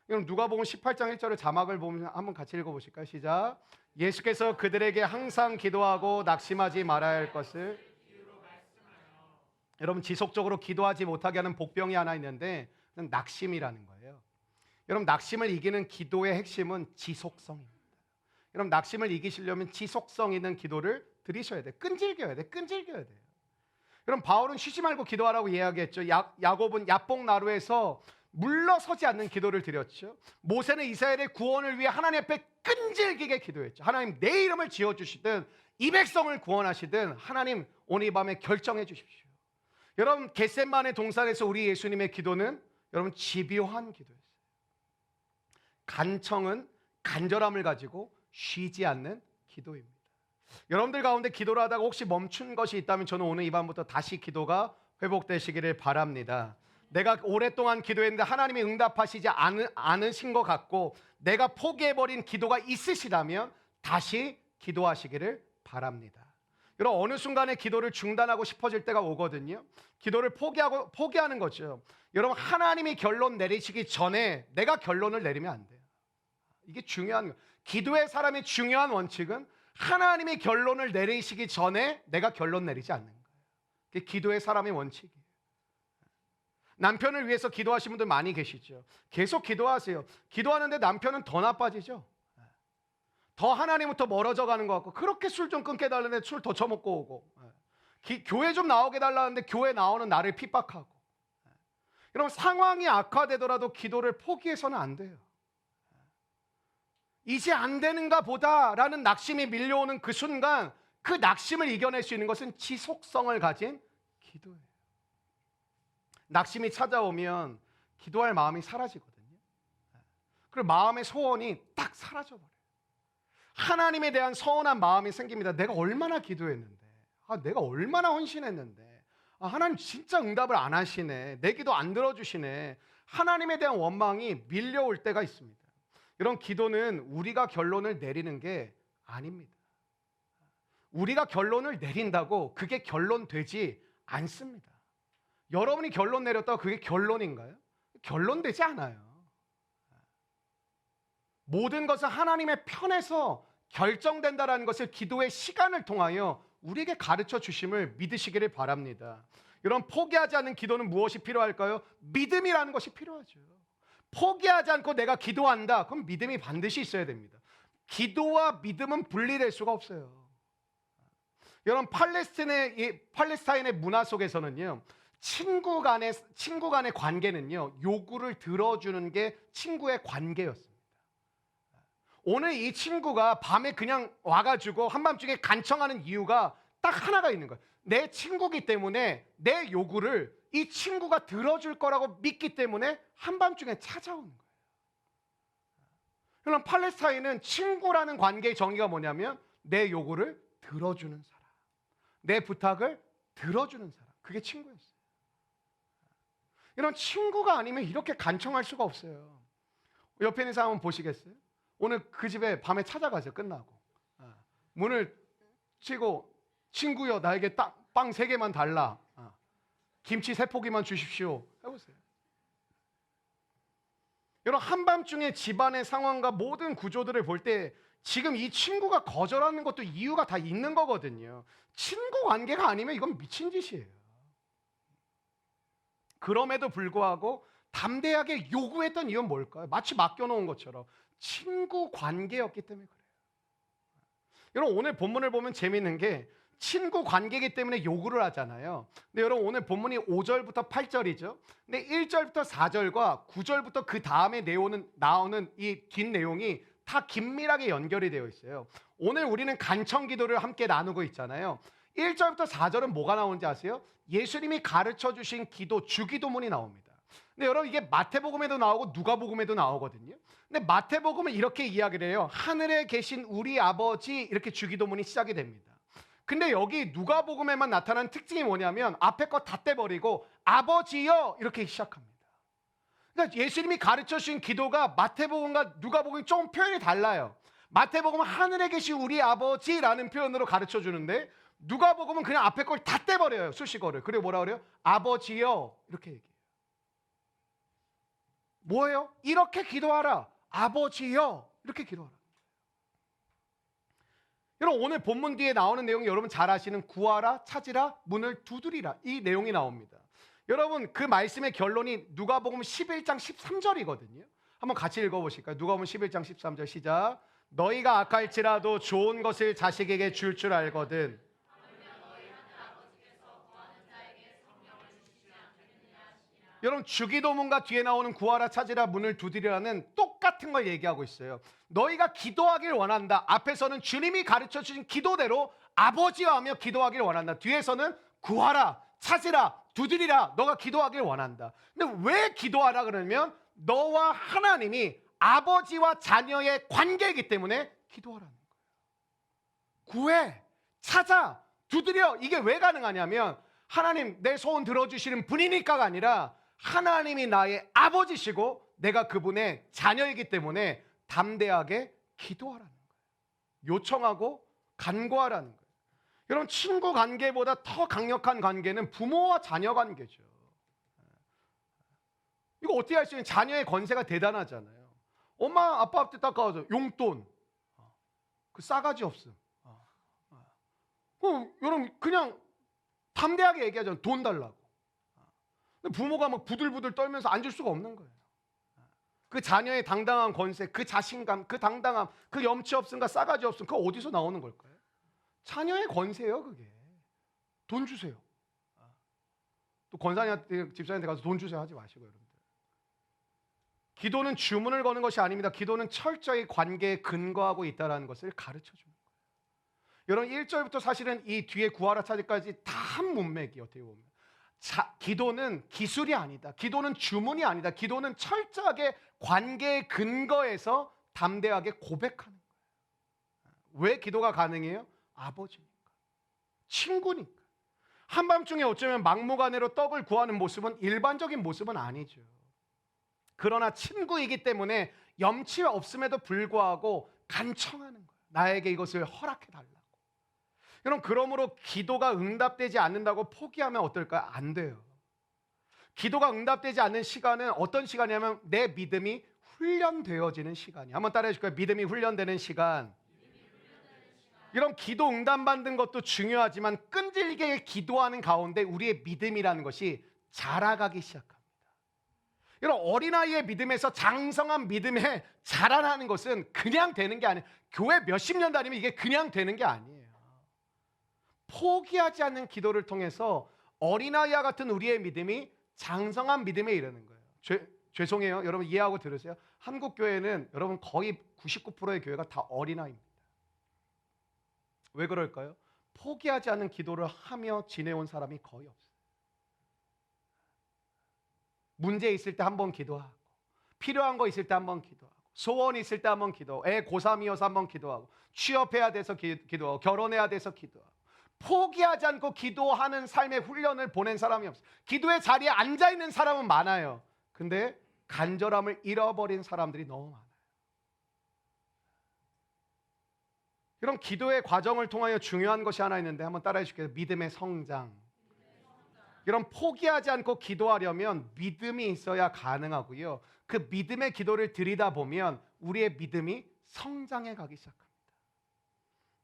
그럼 누가복음 18장 1절의 자막을 보면 한번 같이 읽어보실까요? 시작. 예수께서 그들에게 항상 기도하고 낙심하지 말아야 할 것을. 여러분, 지속적으로 기도하지 못하게 하는 복병이 하나 있는데 그건 낙심이라는 거예요. 여러분, 낙심을 이기는 기도의 핵심은 지속성입니다. 여러분, 낙심을 이기시려면 지속성 있는 기도를 드리셔야 돼요. 끈질겨야 돼요. 끈질겨야 돼요. 여러분, 바울은 쉬지 말고 기도하라고 이야기했죠. 야곱은 야복나루에서 물러서지 않는 기도를 드렸죠. 모세는 이스라엘의 구원을 위해 하나님 앞에 끈질기게 기도했죠. 하나님, 내 이름을 지어주시든 이 백성을 구원하시든 하나님, 오늘 이 밤에 결정해 주십시오. 여러분, 겟세마네 동산에서 우리 예수님의 기도는 여러분 집요한 기도였어요. 간청은 간절함을 가지고 쉬지 않는 기도입니다. 여러분들 가운데 기도를 하다가 혹시 멈춘 것이 있다면 저는 오늘 이 밤부터 다시 기도가 회복되시기를 바랍니다. 내가 오랫동안 기도했는데 하나님이 응답하시지 않으신 것 같고 내가 포기해버린 기도가 있으시다면 다시 기도하시기를 바랍니다. 여러분, 어느 순간에 기도를 중단하고 싶어질 때가 오거든요. 기도를 포기하는 거죠. 여러분, 하나님이 결론 내리시기 전에 내가 결론을 내리면 안 돼요. 이게 중요한 거예요. 기도의 사람의 중요한 원칙은 하나님이 결론을 내리시기 전에 내가 결론 내리지 않는 거예요. 그게 기도의 사람의 원칙이에요. 남편을 위해서 기도하시는 분들 많이 계시죠. 계속 기도하세요. 기도하는데 남편은 더 나빠지죠. 더 하나님부터 멀어져 가는 것 같고, 그렇게 술 좀 끊게 달라는데 술 더 처먹고 오고, 교회 좀 나오게 달라는데 교회 나오는 나를 핍박하고. 여러분, 상황이 악화되더라도 기도를 포기해서는 안 돼요. 이제 안 되는가 보다라는 낙심이 밀려오는 그 순간 그 낙심을 이겨낼 수 있는 것은 지속성을 가진 기도예요. 낙심이 찾아오면 기도할 마음이 사라지거든요. 그리고 마음의 소원이 딱 사라져버려요. 하나님에 대한 서운한 마음이 생깁니다. 내가 얼마나 기도했는데, 내가 얼마나 헌신했는데, 하나님 진짜 응답을 안 하시네, 내 기도 안 들어주시네. 하나님에 대한 원망이 밀려올 때가 있습니다. 이런 기도는 우리가 결론을 내리는 게 아닙니다. 우리가 결론을 내린다고 그게 결론되지 않습니다. 여러분이 결론 내렸다고 그게 결론인가요? 결론되지 않아요. 모든 것은 하나님의 편에서 결정된다라는 것을 기도의 시간을 통하여 우리에게 가르쳐 주심을 믿으시기를 바랍니다. 여러분, 포기하지 않는 기도는 무엇이 필요할까요? 믿음이라는 것이 필요하죠. 포기하지 않고 내가 기도한다, 그럼 믿음이 반드시 있어야 됩니다. 기도와 믿음은 분리될 수가 없어요. 여러분, 팔레스타인의 문화 속에서는요, 친구 간의 관계는요, 요구를 들어주는 게 친구의 관계였습니다. 오늘 이 친구가 밤에 그냥 와가지고 한밤중에 간청하는 이유가 딱 하나가 있는 거예요. 내 친구기 때문에 내 요구를 이 친구가 들어줄 거라고 믿기 때문에 한밤중에 찾아오는 거예요. 그럼 팔레스타인은 친구라는 관계의 정의가 뭐냐면 내 요구를 들어주는 사람, 내 부탁을 들어주는 사람, 그게 친구였어요. 이런 친구가 아니면 이렇게 간청할 수가 없어요. 옆에 있는 사람 한번 보시겠어요? 오늘 그 집에 밤에 찾아가세요. 끝나고 문을 치고, 친구여, 나에게 빵 3개만 달라, 김치 3포기만 주십시오, 해보세요. 여러분, 한밤중에 집안의 상황과 모든 구조들을 볼 때 지금 이 친구가 거절하는 것도 이유가 다 있는 거거든요. 친구 관계가 아니면 이건 미친 짓이에요. 그럼에도 불구하고 담대하게 요구했던 이유는 뭘까요? 마치 맡겨놓은 것처럼 친구 관계였기 때문에 그래요. 여러분, 오늘 본문을 보면 재미있는 게 친구 관계이기 때문에 요구를 하잖아요. 근데 여러분, 오늘 본문이 5절부터 8절이죠. 근데 1절부터 4절과 9절부터 그 다음에 나오는 이 뒷내용이 다 긴밀하게 연결이 되어 있어요. 오늘 우리는 간청 기도를 함께 나누고 있잖아요. 1절부터 4절은 뭐가 나오는지 아세요? 예수님이 가르쳐 주신 기도, 주기도문이 나옵니다. 근데 여러분, 이게 마태복음에도 나오고 누가복음에도 나오거든요. 근데 마태복음은 이렇게 이야기를 해요. 하늘에 계신 우리 아버지, 이렇게 주기도문이 시작이 됩니다. 근데 여기 누가복음에만 나타나는 특징이 뭐냐면 앞에 거 다 떼버리고 아버지여, 이렇게 시작합니다. 그러니까 예수님이 가르쳐 주신 기도가 마태복음과 누가복음이 조금 표현이 달라요. 마태복음은 하늘에 계신 우리 아버지라는 표현으로 가르쳐 주는데 누가복음은 그냥 앞에 걸 다 떼버려요, 수식어를. 그리고 뭐라 그래요? 아버지여, 이렇게 얘기해요. 뭐예요? 이렇게 기도하라. 아버지여. 이렇게 기도하라. 여러분 오늘 본문 뒤에 나오는 내용이 여러분 잘 아시는 구하라, 찾으라, 문을 두드리라. 이 내용이 나옵니다. 여러분 그 말씀의 결론이 누가복음 11장 13절이거든요. 한번 같이 읽어보실까요? 누가복음 11장 13절 시작. 너희가 악할지라도 좋은 것을 자식에게 줄 줄 알거든. 여러분 주기도문과 뒤에 나오는 구하라 찾으라 문을 두드리라는 똑같은 걸 얘기하고 있어요. 너희가 기도하길 원한다. 앞에서는 주님이 가르쳐 주신 기도대로 아버지와 하며 기도하길 원한다. 뒤에서는 구하라 찾으라 두드리라 너가 기도하길 원한다. 근데 왜 기도하라 그러면 너와 하나님이 아버지와 자녀의 관계이기 때문에 기도하라는 거예요. 구해 찾아 두드려. 이게 왜 가능하냐면 하나님 내 소원 들어주시는 분이니까가 아니라 하나님이 나의 아버지시고 내가 그분의 자녀이기 때문에 담대하게 기도하라는 거예요. 요청하고 간구하라는 거예요. 여러분 친구 관계보다 더 강력한 관계는 부모와 자녀 관계죠. 이거 어떻게 할 수 있는 자녀의 권세가 대단하잖아요. 엄마 아빠한테 딱 가서 용돈 그 싸가지 없음. 여러분 그냥 담대하게 얘기하잖아요. 돈 달라고. 부모가 막 부들부들 떨면서 안 줄 수가 없는 거예요. 그 자녀의 당당한 권세, 그 자신감, 그 당당함, 그 염치 없음과 싸가지 없음, 그거 어디서 나오는 걸까요? 자녀의 권세예요, 그게. 돈 주세요. 또 권사님한테, 집사님한테 가서 돈 주세요 하지 마시고 여러분들. 기도는 주문을 거는 것이 아닙니다. 기도는 철저히 관계에 근거하고 있다는 것을 가르쳐 줍니다. 여러분 1절부터 사실은 이 뒤에 구하라 찾을까지 다 한 문맥이 어떻게 보면 기도는 기술이 아니다. 기도는 주문이 아니다. 기도는 철저하게 관계의 근거에서 담대하게 고백하는 거예요. 왜 기도가 가능해요? 아버지니까. 친구니까. 한밤중에 어쩌면 막무가내로 떡을 구하는 모습은 일반적인 모습은 아니죠. 그러나 친구이기 때문에 염치 없음에도 불구하고 간청하는 거예요. 나에게 이것을 허락해 달라고. 여러분 그러므로 기도가 응답되지 않는다고 포기하면 어떨까요? 안 돼요. 기도가 응답되지 않는 시간은 어떤 시간이냐면 내 믿음이 훈련되어지는 시간이에요. 한번 따라해 주실까요? 믿음이 훈련되는 시간. 이런 기도 응답받는 것도 중요하지만 끈질기게 기도하는 가운데 우리의 믿음이라는 것이 자라가기 시작합니다. 여러분 어린아이의 믿음에서 장성한 믿음에 자라나는 것은 그냥 되는 게 아니에요. 교회 몇십 년 다니면 이게 그냥 되는 게 아니에요. 포기하지 않는 기도를 통해서 어린아이와 같은 우리의 믿음이 장성한 믿음에 이르는 거예요. 죄송해요. 여러분 이해하고 들으세요. 한국 교회는 여러분 거의 99%의 교회가 다 어린아이입니다. 왜 그럴까요? 포기하지 않는 기도를 하며 지내온 사람이 거의 없어요. 문제 있을 때 한 번 기도하고 필요한 거 있을 때 한 번 기도하고 소원 있을 때 한 번 기도하고 애 고3이어서 한 번 기도하고 취업해야 돼서 기도하고 결혼해야 돼서 기도하고 포기하지 않고 기도하는 삶의 훈련을 보낸 사람이 없어요. 기도의 자리에 앉아있는 사람은 많아요. 근데 간절함을 잃어버린 사람들이 너무 많아요. 이런 기도의 과정을 통하여 중요한 것이 하나 있는데 한번 따라해 주실게요. 믿음의 성장. 이런 포기하지 않고 기도하려면 믿음이 있어야 가능하고요. 그 믿음의 기도를 드리다 보면 우리의 믿음이 성장해 가기 시작합니다.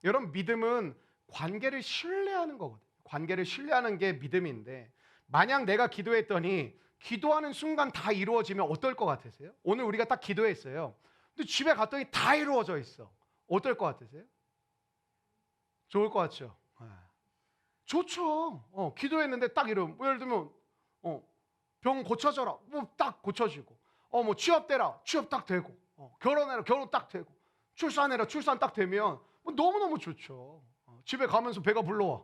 여러분 믿음은 관계를 신뢰하는 거거든요. 관계를 신뢰하는 게 믿음인데 만약 내가 기도했더니 기도하는 순간 다 이루어지면 어떨 것 같으세요? 오늘 우리가 딱 기도했어요. 근데 집에 갔더니 다 이루어져 있어. 어떨 것 같으세요? 좋을 것 같죠? 좋죠. 기도했는데 딱 이러면 예를 들면 병 고쳐져라. 뭐 딱 고쳐지고 뭐 취업되라. 취업 딱 되고 결혼해라. 결혼 딱 되고 출산해라. 출산 딱 되면 뭐 너무너무 좋죠. 집에 가면서 배가 불러와.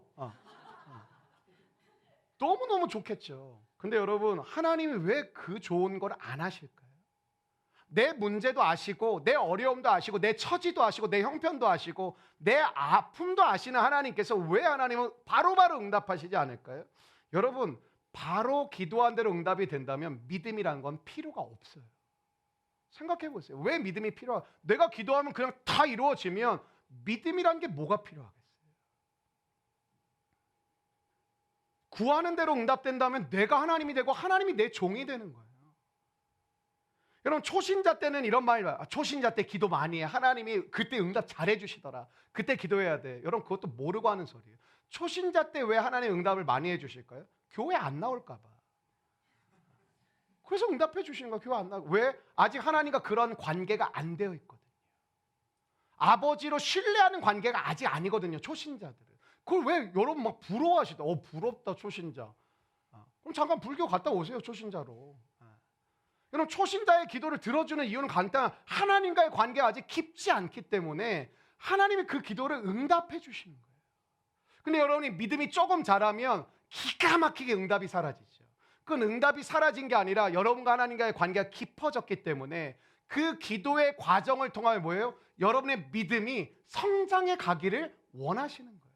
너무너무 좋겠죠. 근데 여러분 하나님이 왜 그 좋은 걸 안 하실까요? 내 문제도 아시고 내 어려움도 아시고 내 처지도 아시고 내 형편도 아시고 내 아픔도 아시는 하나님께서 왜 하나님은 바로바로 응답하시지 않을까요? 여러분 바로 기도한 대로 응답이 된다면 믿음이라는 건 필요가 없어요. 생각해 보세요. 왜 믿음이 필요하? 내가 기도하면 그냥 다 이루어지면 믿음이란 게 뭐가 필요하겠어요? 구하는 대로 응답된다면 내가 하나님이 되고 하나님이 내 종이 되는 거예요. 여러분 초신자 때는 이런 말, 초신자 때 기도 많이 해. 하나님이 그때 응답 잘해 주시더라. 그때 기도해야 돼. 여러분 그것도 모르고 하는 소리예요. 초신자 때 왜 하나님 응답을 많이 해 주실까요? 교회 안 나올까 봐. 그래서 응답해 주시는 거야. 교회 안 나오고. 왜? 아직 하나님과 그런 관계가 안 되어 있거든요. 아버지로 신뢰하는 관계가 아직 아니거든요. 초신자들은. 그걸 왜 여러분 막 부러워하시다. 부럽다 초신자. 그럼 잠깐 불교 갔다 오세요. 초신자로. 여러분 초신자의 기도를 들어주는 이유는 간단한, 하나님과의 관계가 아직 깊지 않기 때문에 하나님이 그 기도를 응답해 주시는 거예요. 근데 여러분이 믿음이 조금 자라면 기가 막히게 응답이 사라지죠. 그건 응답이 사라진 게 아니라 여러분과 하나님과의 관계가 깊어졌기 때문에 그 기도의 과정을 통하여 뭐예요? 여러분의 믿음이 성장해 가기를 원하시는 거예요.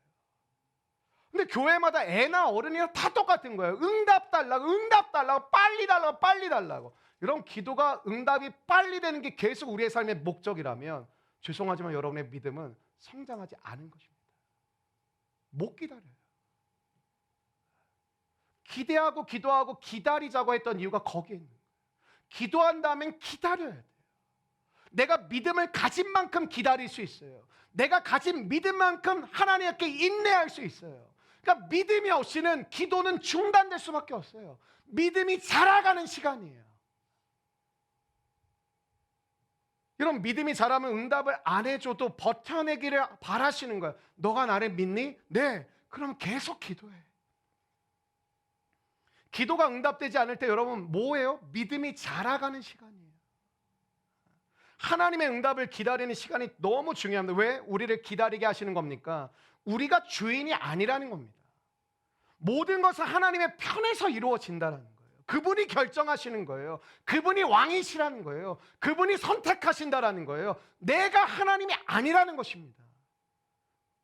근데 교회마다 애나 어른이나 다 똑같은 거예요. 응답 달라고, 빨리 달라고. 이런 기도가 응답이 빨리 되는 게 계속 우리의 삶의 목적이라면 죄송하지만 여러분의 믿음은 성장하지 않은 것입니다. 못 기다려요. 기대하고 기도하고 기다리자고 했던 이유가 거기에 있는 거예요. 기도한 다음엔 기다려야 돼요. 내가 믿음을 가진 만큼 기다릴 수 있어요. 내가 가진 믿음만큼 하나님께 인내할 수 있어요. 그러니까 믿음이 없이는 기도는 중단될 수밖에 없어요. 믿음이 자라가는 시간이에요. 여러분 믿음이 자라면 응답을 안 해줘도 버텨내기를 바라시는 거예요. 너가 나를 믿니? 네. 그럼 계속 기도해. 기도가 응답되지 않을 때 여러분 뭐예요? 믿음이 자라가는 시간이에요. 하나님의 응답을 기다리는 시간이 너무 중요합니다. 왜? 우리를 기다리게 하시는 겁니까? 우리가 주인이 아니라는 겁니다. 모든 것은 하나님의 편에서 이루어진다는 거예요. 그분이 결정하시는 거예요. 그분이 왕이시라는 거예요. 그분이 선택하신다라는 거예요. 내가 하나님이 아니라는 것입니다.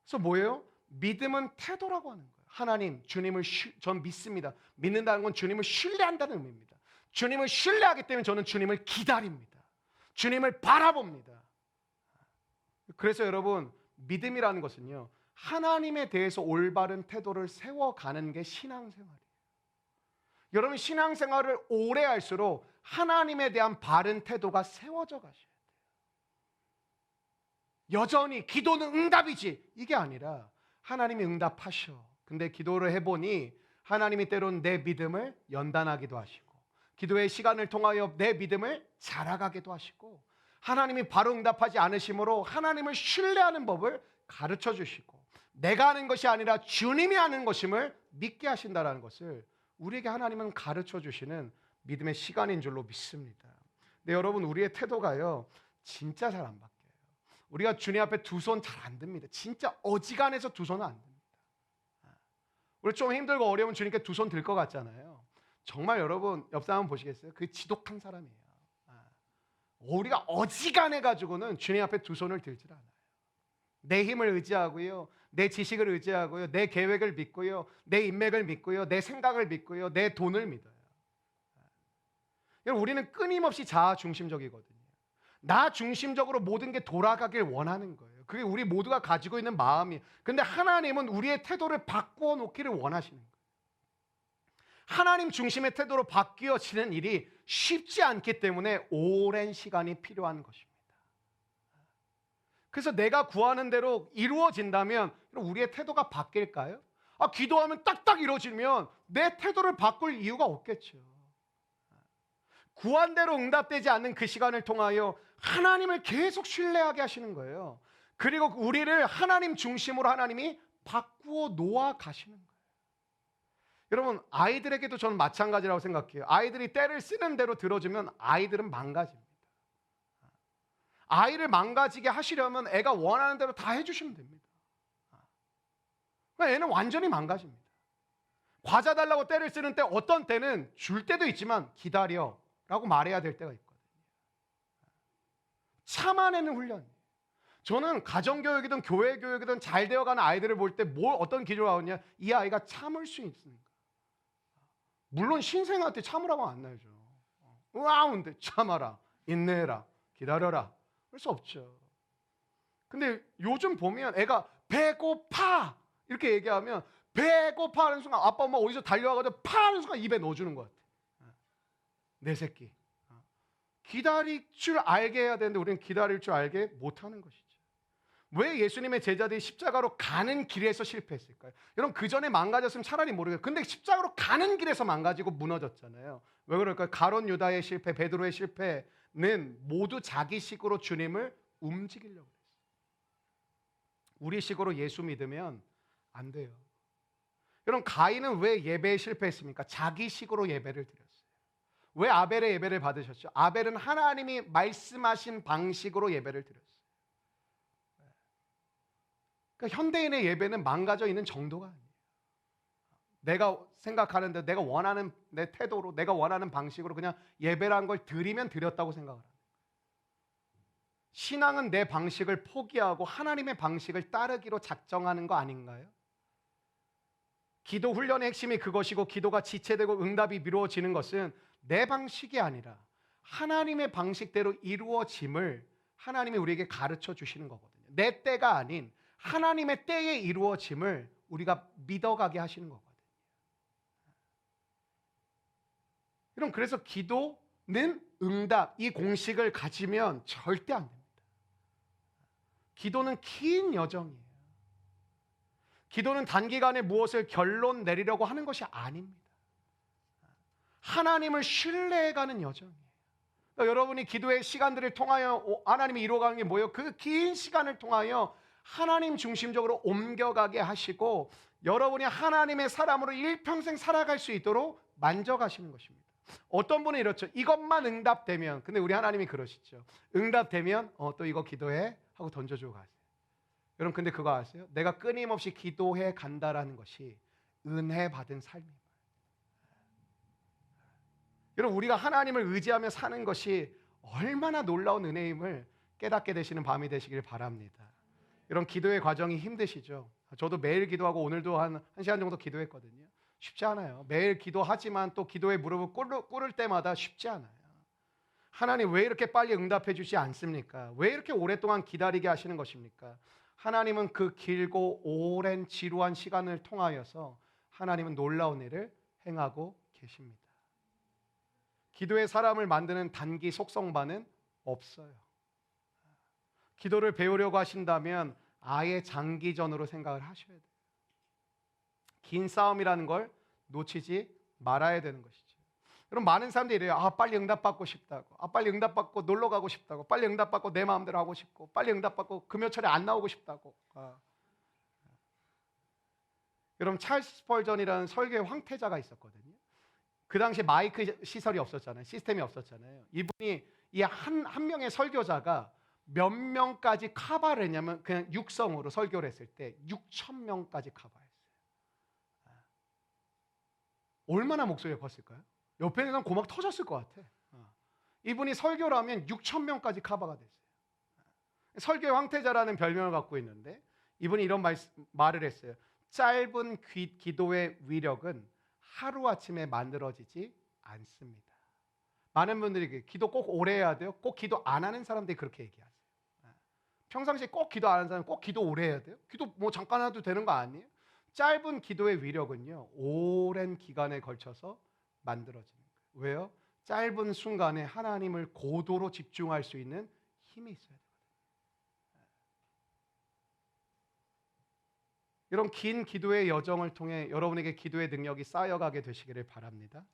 그래서 뭐예요? 믿음은 태도라고 하는 거예요. 하나님, 주님을 전 믿습니다. 믿는다는 건 주님을 신뢰한다는 의미입니다. 주님을 신뢰하기 때문에 저는 주님을 기다립니다. 주님을 바라봅니다. 그래서 여러분 믿음이라는 것은요, 하나님에 대해서 올바른 태도를 세워가는 게 신앙생활이에요. 여러분 신앙생활을 오래 할수록 하나님에 대한 바른 태도가 세워져 가셔야 돼요. 여전히 기도는 응답이지 이게 아니라 하나님이 응답하셔. 근데 기도를 해보니 하나님이 때로는 내 믿음을 연단하기도 하시고 기도의 시간을 통하여 내 믿음을 자라가기도 하시고 하나님이 바로 응답하지 않으심으로 하나님을 신뢰하는 법을 가르쳐 주시고 내가 하는 것이 아니라 주님이 하는 것임을 믿게 하신다는 것을 우리에게 하나님은 가르쳐 주시는 믿음의 시간인 줄로 믿습니다. 근데 여러분 우리의 태도가요 진짜 잘 안 바뀌어요. 우리가 주님 앞에 두 손 잘 안 듭니다. 진짜 어지간해서 두 손은 안 듭니다. 우리 좀 힘들고 어려우면 주님께 두 손 들 것 같잖아요. 정말 여러분 옆 사람 보시겠어요? 그 지독한 사람이에요. 우리가 어지간해 가지고는 주님 앞에 두 손을 들질 않아요. 내 힘을 의지하고요, 내 지식을 의지하고요, 내 계획을 믿고요, 내 인맥을 믿고요, 내 생각을 믿고요, 내 돈을 믿어요. 우리는 끊임없이 자아 중심적이거든요. 나 중심적으로 모든 게 돌아가길 원하는 거예요. 그게 우리 모두가 가지고 있는 마음이에요. 근데 하나님은 우리의 태도를 바꾸어 놓기를 원하시는 거예요. 하나님 중심의 태도로 바뀌어지는 일이 쉽지 않기 때문에 오랜 시간이 필요한 것입니다. 그래서 내가 구하는 대로 이루어진다면 우리의 태도가 바뀔까요? 기도하면 딱딱 이루어지면 내 태도를 바꿀 이유가 없겠죠. 구한 대로 응답되지 않는 그 시간을 통하여 하나님을 계속 신뢰하게 하시는 거예요. 그리고 우리를 하나님 중심으로 하나님이 바꾸어 놓아 가시는 거예요. 여러분 아이들에게도 저는 마찬가지라고 생각해요. 아이들이 때를 쓰는 대로 들어주면 아이들은 망가집니다. 아이를 망가지게 하시려면 애가 원하는 대로 다 해주시면 됩니다. 애는 완전히 망가집니다. 과자 달라고 때를 쓰는 때 어떤 때는 줄 때도 있지만 기다려 라고 말해야 될 때가 있거든요. 참아내는 훈련이에요. 저는 가정교육이든 교회교육이든 잘 되어가는 아이들을 볼 때 어떤 기준으로 하느냐, 이 아이가 참을 수 있습니까? 물론 신생아한테 참으라고 안 나오죠. 근데 참아라, 인내해라, 기다려라 할 수 없죠. 근데 요즘 보면 애가 배고파 이렇게 얘기하면 배고파 하는 순간 아빠 엄마 어디서 달려와가지고 파 하는 순간 입에 넣어주는 것 같아. 내 새끼 기다릴 줄 알게 해야 되는데 우리는 기다릴 줄 알게 못하는 것이죠. 왜 예수님의 제자들이 십자가로 가는 길에서 실패했을까요? 여러분 그 전에 망가졌으면 차라리 모르겠어요. 근데 십자가로 가는 길에서 망가지고 무너졌잖아요. 왜 그럴까요? 가룟 유다의 실패, 베드로의 실패는 모두 자기식으로 주님을 움직이려고 했어요. 우리식으로 예수 믿으면 안 돼요. 여러분 가인은 왜 예배에 실패했습니까? 자기식으로 예배를 드렸어요. 왜 아벨의 예배를 받으셨죠? 아벨은 하나님이 말씀하신 방식으로 예배를 드렸어요. 그러니까 현대인의 예배는 망가져 있는 정도가 아니에요. 내가 생각하는데 내가 원하는 내 태도로 내가 원하는 방식으로 그냥 예배라는 걸 드리면 드렸다고 생각을 합니다. 신앙은 내 방식을 포기하고 하나님의 방식을 따르기로 작정하는 거 아닌가요? 기도 훈련의 핵심이 그것이고 기도가 지체되고 응답이 미루어지는 것은 내 방식이 아니라 하나님의 방식대로 이루어짐을 하나님이 우리에게 가르쳐 주시는 거거든요. 내 때가 아닌 하나님의 때에 이루어짐을 우리가 믿어가게 하시는 거거든요. 여러분 그래서 기도는 응답 이 공식을 가지면 절대 안 됩니다. 기도는 긴 여정이에요. 기도는 단기간에 무엇을 결론 내리려고 하는 것이 아닙니다. 하나님을 신뢰해가는 여정이에요. 그러니까 여러분이 기도의 시간들을 통하여 하나님이 이루어가는 게 뭐예요? 그 긴 시간을 통하여 하나님 중심적으로 옮겨가게 하시고 여러분이 하나님의 사람으로 일평생 살아갈 수 있도록 만져가시는 것입니다. 어떤 분은 이렇죠. 이것만 응답되면, 근데 우리 하나님이 그러시죠. 응답되면 또 이거 기도해 하고 던져주고 가세요. 여러분 근데 그거 아세요? 내가 끊임없이 기도해 간다라는 것이 은혜 받은 삶입니다. 여러분 우리가 하나님을 의지하며 사는 것이 얼마나 놀라운 은혜임을 깨닫게 되시는 밤이 되시길 바랍니다. 이런 기도의 과정이 힘드시죠? 저도 매일 기도하고 오늘도 한 1시간 정도 기도했거든요. 쉽지 않아요. 매일 기도하지만 또 기도의 무릎을 꿇을 때마다 쉽지 않아요. 하나님 왜 이렇게 빨리 응답해 주지 않습니까? 왜 이렇게 오랫동안 기다리게 하시는 것입니까? 하나님은 그 길고 오랜 지루한 시간을 통하여서 하나님은 놀라운 일을 행하고 계십니다. 기도의 사람을 만드는 단기 속성반은 없어요. 기도를 배우려고 하신다면 아예 장기전으로 생각을 하셔야 돼요. 긴 싸움이라는 걸 놓치지 말아야 되는 것이죠. 여러분 많은 사람들이 이래요. 빨리 응답받고 싶다고. 빨리 응답받고 놀러 가고 싶다고. 빨리 응답받고 내 마음대로 하고 싶고. 빨리 응답받고 금요철에 안 나오고 싶다고. 여러분 찰스 스펄전이라는 설교의 황태자가 있었거든요. 그 당시에 마이크 시설이 없었잖아요. 시스템이 없었잖아요. 이분이 이 한 명의 설교자가 몇 명까지 커버를 했냐면 그냥 육성으로 설교를 했을 때 6,000명까지 커버했어요. 얼마나 목소리가 컸을까요? 옆에 있는 사람 고막 터졌을 것 같아. 이분이 설교를 하면 6,000명까지 커버가 됐어요. 설교의 황태자라는 별명을 갖고 있는데 이분이 이런 말을 했어요. 짧은 기도의 위력은 하루아침에 만들어지지 않습니다. 많은 분들이 기도 꼭 오래 해야 돼요? 꼭 기도 안 하는 사람들이 그렇게 얘기하세요. 평상시에 꼭 기도 안 하는 사람은 꼭 기도 오래 해야 돼요? 기도 뭐 잠깐 해도 되는 거 아니에요? 짧은 기도의 위력은요 오랜 기간에 걸쳐서 만들어지는 거예요. 왜요? 짧은 순간에 하나님을 고도로 집중할 수 있는 힘이 있어야 되거든요. 이런 긴 기도의 여정을 통해 여러분에게 기도의 능력이 쌓여가게 되시기를 바랍니다.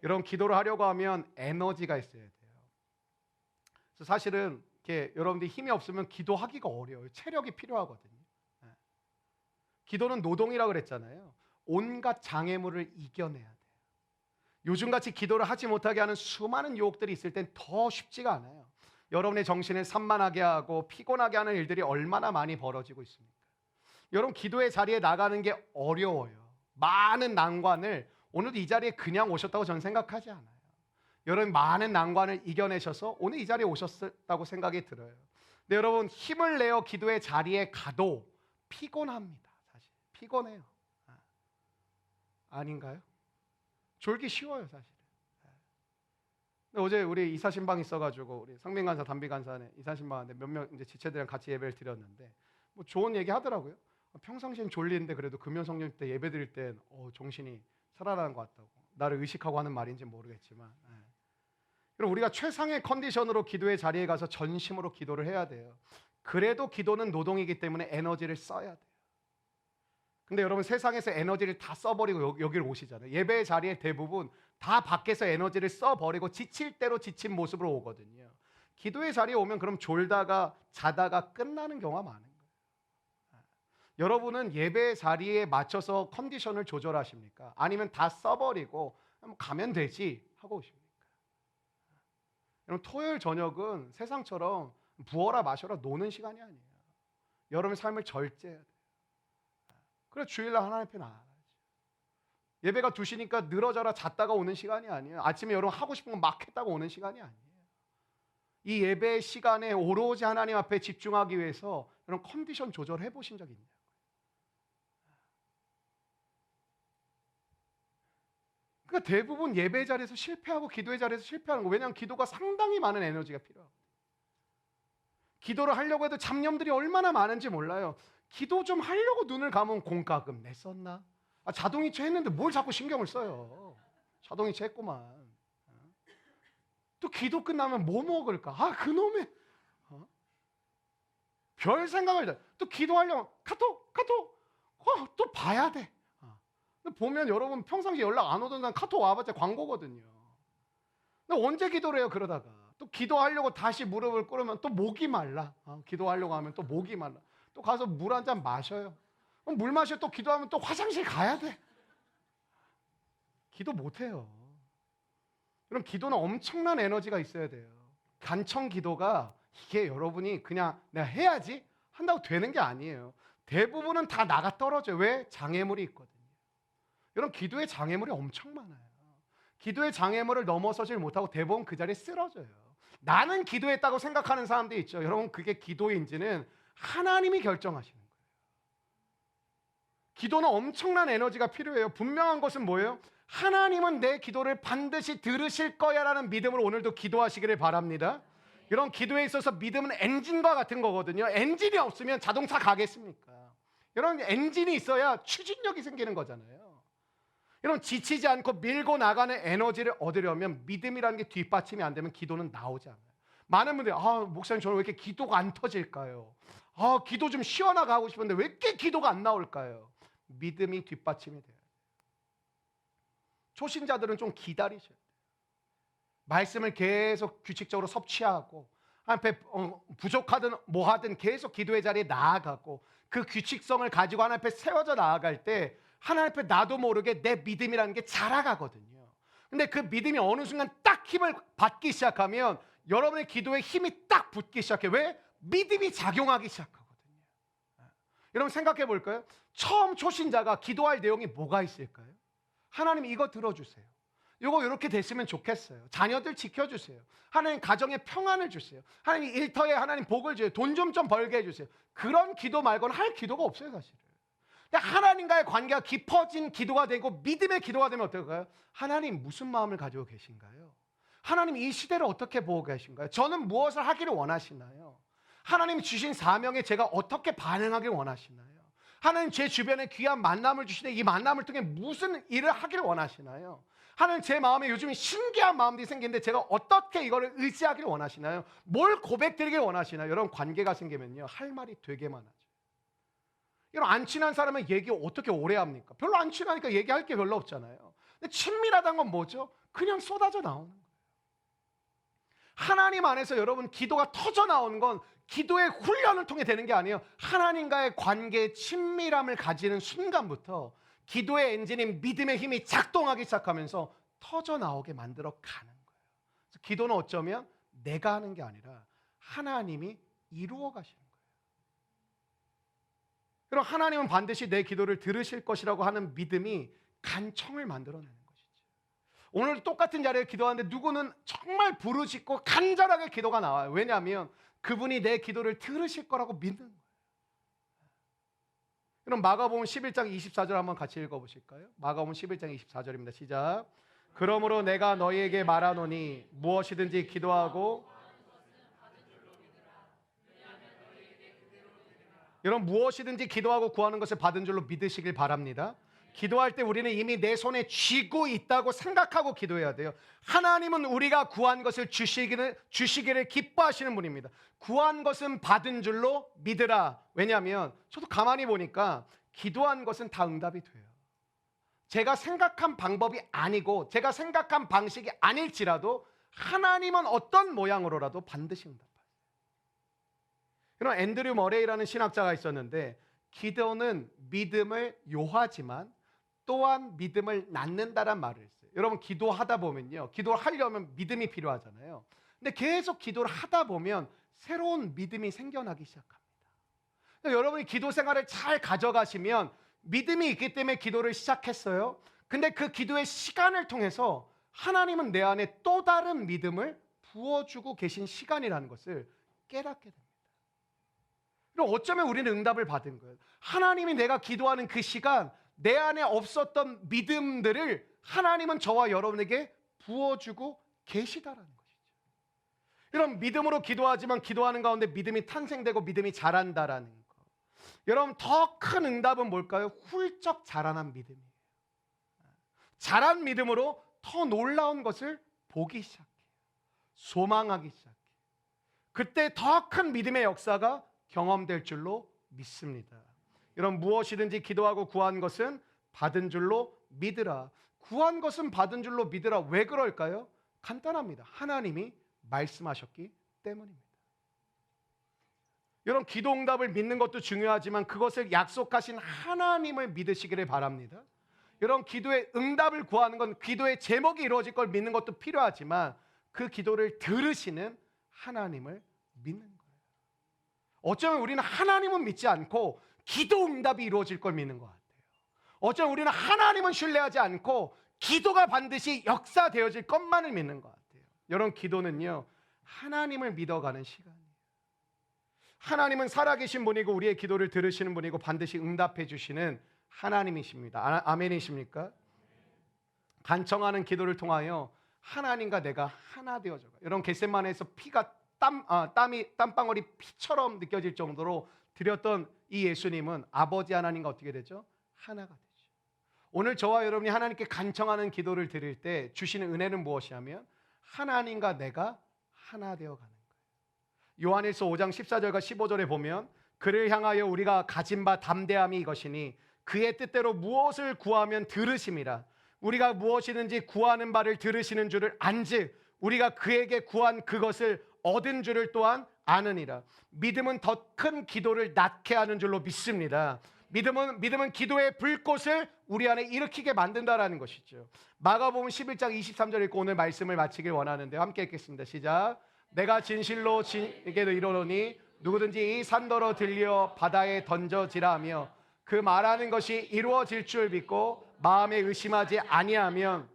이런 기도를 하려고 하면 에너지가 있어야 돼요. 그래서 사실은 이렇게 여러분들이 힘이 없으면 기도하기가 어려워요. 체력이 필요하거든요. 기도는 노동이라고 그랬잖아요. 온갖 장애물을 이겨내야 돼요. 요즘같이 기도를 하지 못하게 하는 수많은 유혹들이 있을 땐 더 쉽지가 않아요. 여러분의 정신을 산만하게 하고 피곤하게 하는 일들이 얼마나 많이 벌어지고 있습니까? 여러분 기도의 자리에 나가는 게 어려워요. 많은 난관을 오늘도 이 자리에 그냥 오셨다고 저는 생각하지 않아요. 여러분 많은 난관을 이겨내셔서 오늘 이 자리에 오셨다고 생각이 들어요. 근데 여러분 힘을 내어 기도의 자리에 가도 피곤합니다. 사실 피곤해요. 아닌가요? 졸기 쉬워요 사실. 어제 우리 이사신방 있어가지고 우리 상민 간사, 담비 간사는 이사신방인데 몇몇 이제 지체들이랑 같이 예배를 드렸는데 뭐 좋은 얘기 하더라고요. 평상시엔 졸리는데 그래도 금요성령 때 예배 드릴 땐 정신이 살아나는 것 같다고. 나를 의식하고 하는 말인지 모르겠지만 그럼 우리가 최상의 컨디션으로 기도의 자리에 가서 전심으로 기도를 해야 돼요. 그래도 기도는 노동이기 때문에 에너지를 써야 돼요. 근데 여러분 세상에서 에너지를 다 써버리고 여기를 오시잖아요. 예배의 자리에 대부분 다 밖에서 에너지를 써버리고 지칠 대로 지친 모습으로 오거든요. 기도의 자리에 오면 그럼 졸다가 자다가 끝나는 경우가 많은 거예요. 여러분은 예배의 자리에 맞춰서 컨디션을 조절하십니까? 아니면 다 써버리고 가면 되지 하고 오십니까? 여러분 토요일 저녁은 세상처럼 부어라 마셔라 노는 시간이 아니에요. 여러분의 삶을 절제해야 돼요. 그래서 주일날 하나님 앞에 나아가야죠. 예배가 2시니까 늘어져라 잤다가 오는 시간이 아니에요. 아침에 여러분 하고 싶은 거 막 했다가 오는 시간이 아니에요. 이 예배의 시간에 오로지 하나님 앞에 집중하기 위해서 여러분 컨디션 조절해 보신 적 있냐고요. 그러니까 대부분 예배 자리에서 실패하고 기도의 자리에서 실패하는 거. 왜냐하면 기도가 상당히 많은 에너지가 필요하고 기도를 하려고 해도 잡념들이 얼마나 많은지 몰라요. 기도 좀 하려고 눈을 감으면 공과금 냈었나? 자동이체 했는데 뭘 자꾸 신경을 써요. 자동이체 했구만. 또 기도 끝나면 뭐 먹을까? 그놈의 별 생각을 해. 또 기도하려면 카톡 또 봐야 돼. 보면 여러분 평상시에 연락 안 오던 사람 카톡 와봤자 광고거든요. 근데 언제 기도를 해요? 그러다가 또 기도하려고 다시 무릎을 꿇으면 또 목이 말라. 기도하려고 하면 또 목이 말라. 또 가서 물 한 잔 마셔요. 그럼 물 마셔 또 기도하면 또 화장실 가야 돼. 기도 못해요. 그럼 기도는 엄청난 에너지가 있어야 돼요. 간청 기도가 이게 여러분이 그냥 내가 해야지 한다고 되는 게 아니에요. 대부분은 다 나가 떨어져요. 왜? 장애물이 있거든요. 여러분 기도의 장애물이 엄청 많아요. 기도의 장애물을 넘어서질 못하고 대부분 그 자리에 쓰러져요. 나는 기도했다고 생각하는 사람들이 있죠. 여러분 그게 기도인지는 하나님이 결정하시는 거예요. 기도는 엄청난 에너지가 필요해요. 분명한 것은 뭐예요? 하나님은 내 기도를 반드시 들으실 거야 라는 믿음으로 오늘도 기도하시기를 바랍니다. 이런 기도에 있어서 믿음은 엔진과 같은 거거든요. 엔진이 없으면 자동차 가겠습니까? 이런 엔진이 있어야 추진력이 생기는 거잖아요. 이런 지치지 않고 밀고 나가는 에너지를 얻으려면 믿음이라는 게 뒷받침이 안 되면 기도는 나오지 않아요. 많은 분들이 목사님 저는 왜 이렇게 기도가 안 터질까요? 기도 좀 시원하게 하고 싶은데 왜 이렇게 기도가 안 나올까요? 믿음이 뒷받침이 돼요. 초신자들은 좀 기다리셔야 돼요. 말씀을 계속 규칙적으로 섭취하고 하나님 앞에 부족하든 뭐하든 계속 기도의 자리에 나아가고 그 규칙성을 가지고 하나님 앞에 세워져 나아갈 때 하나님 앞에 나도 모르게 내 믿음이라는 게 자라가거든요. 근데 그 믿음이 어느 순간 딱 힘을 받기 시작하면 여러분의 기도에 힘이 딱 붙기 시작해요. 왜? 믿음이 작용하기 시작하거든요. 여러분 생각해 볼까요? 처음 초신자가 기도할 내용이 뭐가 있을까요? 하나님 이거 들어주세요. 이거 이렇게 됐으면 좋겠어요. 자녀들 지켜주세요. 하나님 가정에 평안을 주세요. 하나님 일터에 하나님 복을 주세요. 돈 좀 벌게 해주세요. 그런 기도 말고는 할 기도가 없어요 사실은. 근데 하나님과의 관계가 깊어진 기도가 되고 믿음의 기도가 되면 어떨까요? 하나님 무슨 마음을 가지고 계신가요? 하나님 이 시대를 어떻게 보고 계신가요? 저는 무엇을 하기를 원하시나요? 하나님 주신 사명에 제가 어떻게 반응하길 원하시나요? 하나님 제 주변에 귀한 만남을 주시되 이 만남을 통해 무슨 일을 하기를 원하시나요? 하나님 제 마음에 요즘 신기한 마음들이 생기는데 제가 어떻게 이거를 의지하기를 원하시나요? 뭘 고백드리길 원하시나요? 여러분 관계가 생기면요 할 말이 되게 많아져요. 여러분 안 친한 사람은 얘기 어떻게 오래 합니까? 별로 안 친하니까 얘기할 게 별로 없잖아요. 근데 친밀하다는 건 뭐죠? 그냥 쏟아져 나오는 거예요. 하나님 안에서 여러분 기도가 터져 나오는 건 기도의 훈련을 통해 되는 게 아니에요. 하나님과의 관계에 친밀함을 가지는 순간부터 기도의 엔진인 믿음의 힘이 작동하기 시작하면서 터져 나오게 만들어 가는 거예요. 그래서 기도는 어쩌면 내가 하는 게 아니라 하나님이 이루어 가시는 거예요. 그럼 하나님은 반드시 내 기도를 들으실 것이라고 하는 믿음이 간청을 만들어내는 것이죠. 오늘 똑같은 자리에 기도하는데 누구는 정말 부르짖고 간절하게 기도가 나와요. 왜냐하면 그분이 내 기도를 들으실 거라고 믿는 거예요. 그럼 마가복음 11장 24절 한번 같이 읽어보실까요? 마가복음 11장 24절입니다. 시작. 그러므로 내가 너희에게 말하노니 무엇이든지 기도하고 여러분 무엇이든지 기도하고 구하는 것을 받은 줄로 믿으시길 바랍니다. 기도할 때 우리는 이미 내 손에 쥐고 있다고 생각하고 기도해야 돼요. 하나님은 우리가 구한 것을 주시기를 기뻐하시는 분입니다. 구한 것은 받은 줄로 믿으라. 왜냐하면 저도 가만히 보니까 기도한 것은 다 응답이 돼요. 제가 생각한 방법이 아니고 제가 생각한 방식이 아닐지라도 하나님은 어떤 모양으로라도 반드시 응답하세요. 그럼 앤드류 머레이라는 신학자가 있었는데 기도는 믿음을 요하지만 또한 믿음을 낳는다란 말을 했어요. 여러분 기도하다 보면요, 기도를 하려면 믿음이 필요하잖아요. 근데 계속 기도를 하다 보면 새로운 믿음이 생겨나기 시작합니다. 그러니까 여러분이 기도 생활을 잘 가져가시면 믿음이 있기 때문에 기도를 시작했어요. 근데 그 기도의 시간을 통해서 하나님은 내 안에 또 다른 믿음을 부어주고 계신 시간이라는 것을 깨닫게 됩니다. 그럼 어쩌면 우리는 응답을 받은 거예요. 하나님이 내가 기도하는 그 시간, 내 안에 없었던 믿음들을 하나님은 저와 여러분에게 부어주고 계시다라는 것이죠. 여러분 믿음으로 기도하지만 기도하는 가운데 믿음이 탄생되고 믿음이 자란다라는 거. 여러분 더 큰 응답은 뭘까요? 훌쩍 자라난 믿음이에요. 자란 믿음으로 더 놀라운 것을 보기 시작해요. 소망하기 시작해요. 그때 더 큰 믿음의 역사가 경험될 줄로 믿습니다. 여러분 무엇이든지 기도하고 구한 것은 받은 줄로 믿으라. 구한 것은 받은 줄로 믿으라. 왜 그럴까요? 간단합니다. 하나님이 말씀하셨기 때문입니다. 여러분 기도 응답을 믿는 것도 중요하지만 그것을 약속하신 하나님을 믿으시기를 바랍니다. 여러분 기도의 응답을 구하는 건 기도의 제목이 이루어질 걸 믿는 것도 필요하지만 그 기도를 들으시는 하나님을 믿는 거예요. 어쩌면 우리는 하나님은 믿지 않고 기도 응답이 이루어질 걸 믿는 것 같아요. 어쩌면 우리는 하나님은 신뢰하지 않고 기도가 반드시 역사되어질 것만을 믿는 것 같아요. 여러분 기도는요 하나님을 믿어가는 시간이에요. 하나님은 살아계신 분이고 우리의 기도를 들으시는 분이고 반드시 응답해 주시는 하나님이십니다. 아멘이십니까? 간청하는 기도를 통하여 하나님과 내가 하나 되어져 가요. 여러분 겟세마네에서 피가 땀방울이 피처럼 느껴질 정도로 드렸던 이 예수님은 아버지 하나님과 어떻게 되죠? 하나가 되죠. 오늘 저와 여러분이 하나님께 간청하는 기도를 드릴 때 주시는 은혜는 무엇이냐면 하나님과 내가 하나 되어 가는 거예요. 요한일서 5장 14절과 15절에 보면 그를 향하여 우리가 가진 바 담대함이 이것이니 그의 뜻대로 무엇을 구하면 들으심이라. 우리가 무엇이든지 구하는 바를 들으시는 줄을 안즉 우리가 그에게 구한 그것을 얻은 줄을 또한 아느니라. 믿음은 더 큰 기도를 낳게 하는 줄로 믿습니다. 믿음은 기도의 불꽃을 우리 안에 일으키게 만든다라는 것이죠. 마가복음 11장 23절 읽고 오늘 말씀을 마치길 원하는데 함께 읽겠습니다. 시작. 내가 진실로 진에게 이르노니 누구든지 이 산더러 들려 바다에 던져지라 하며 그 말하는 것이 이루어질 줄 믿고 마음에 의심하지 아니하면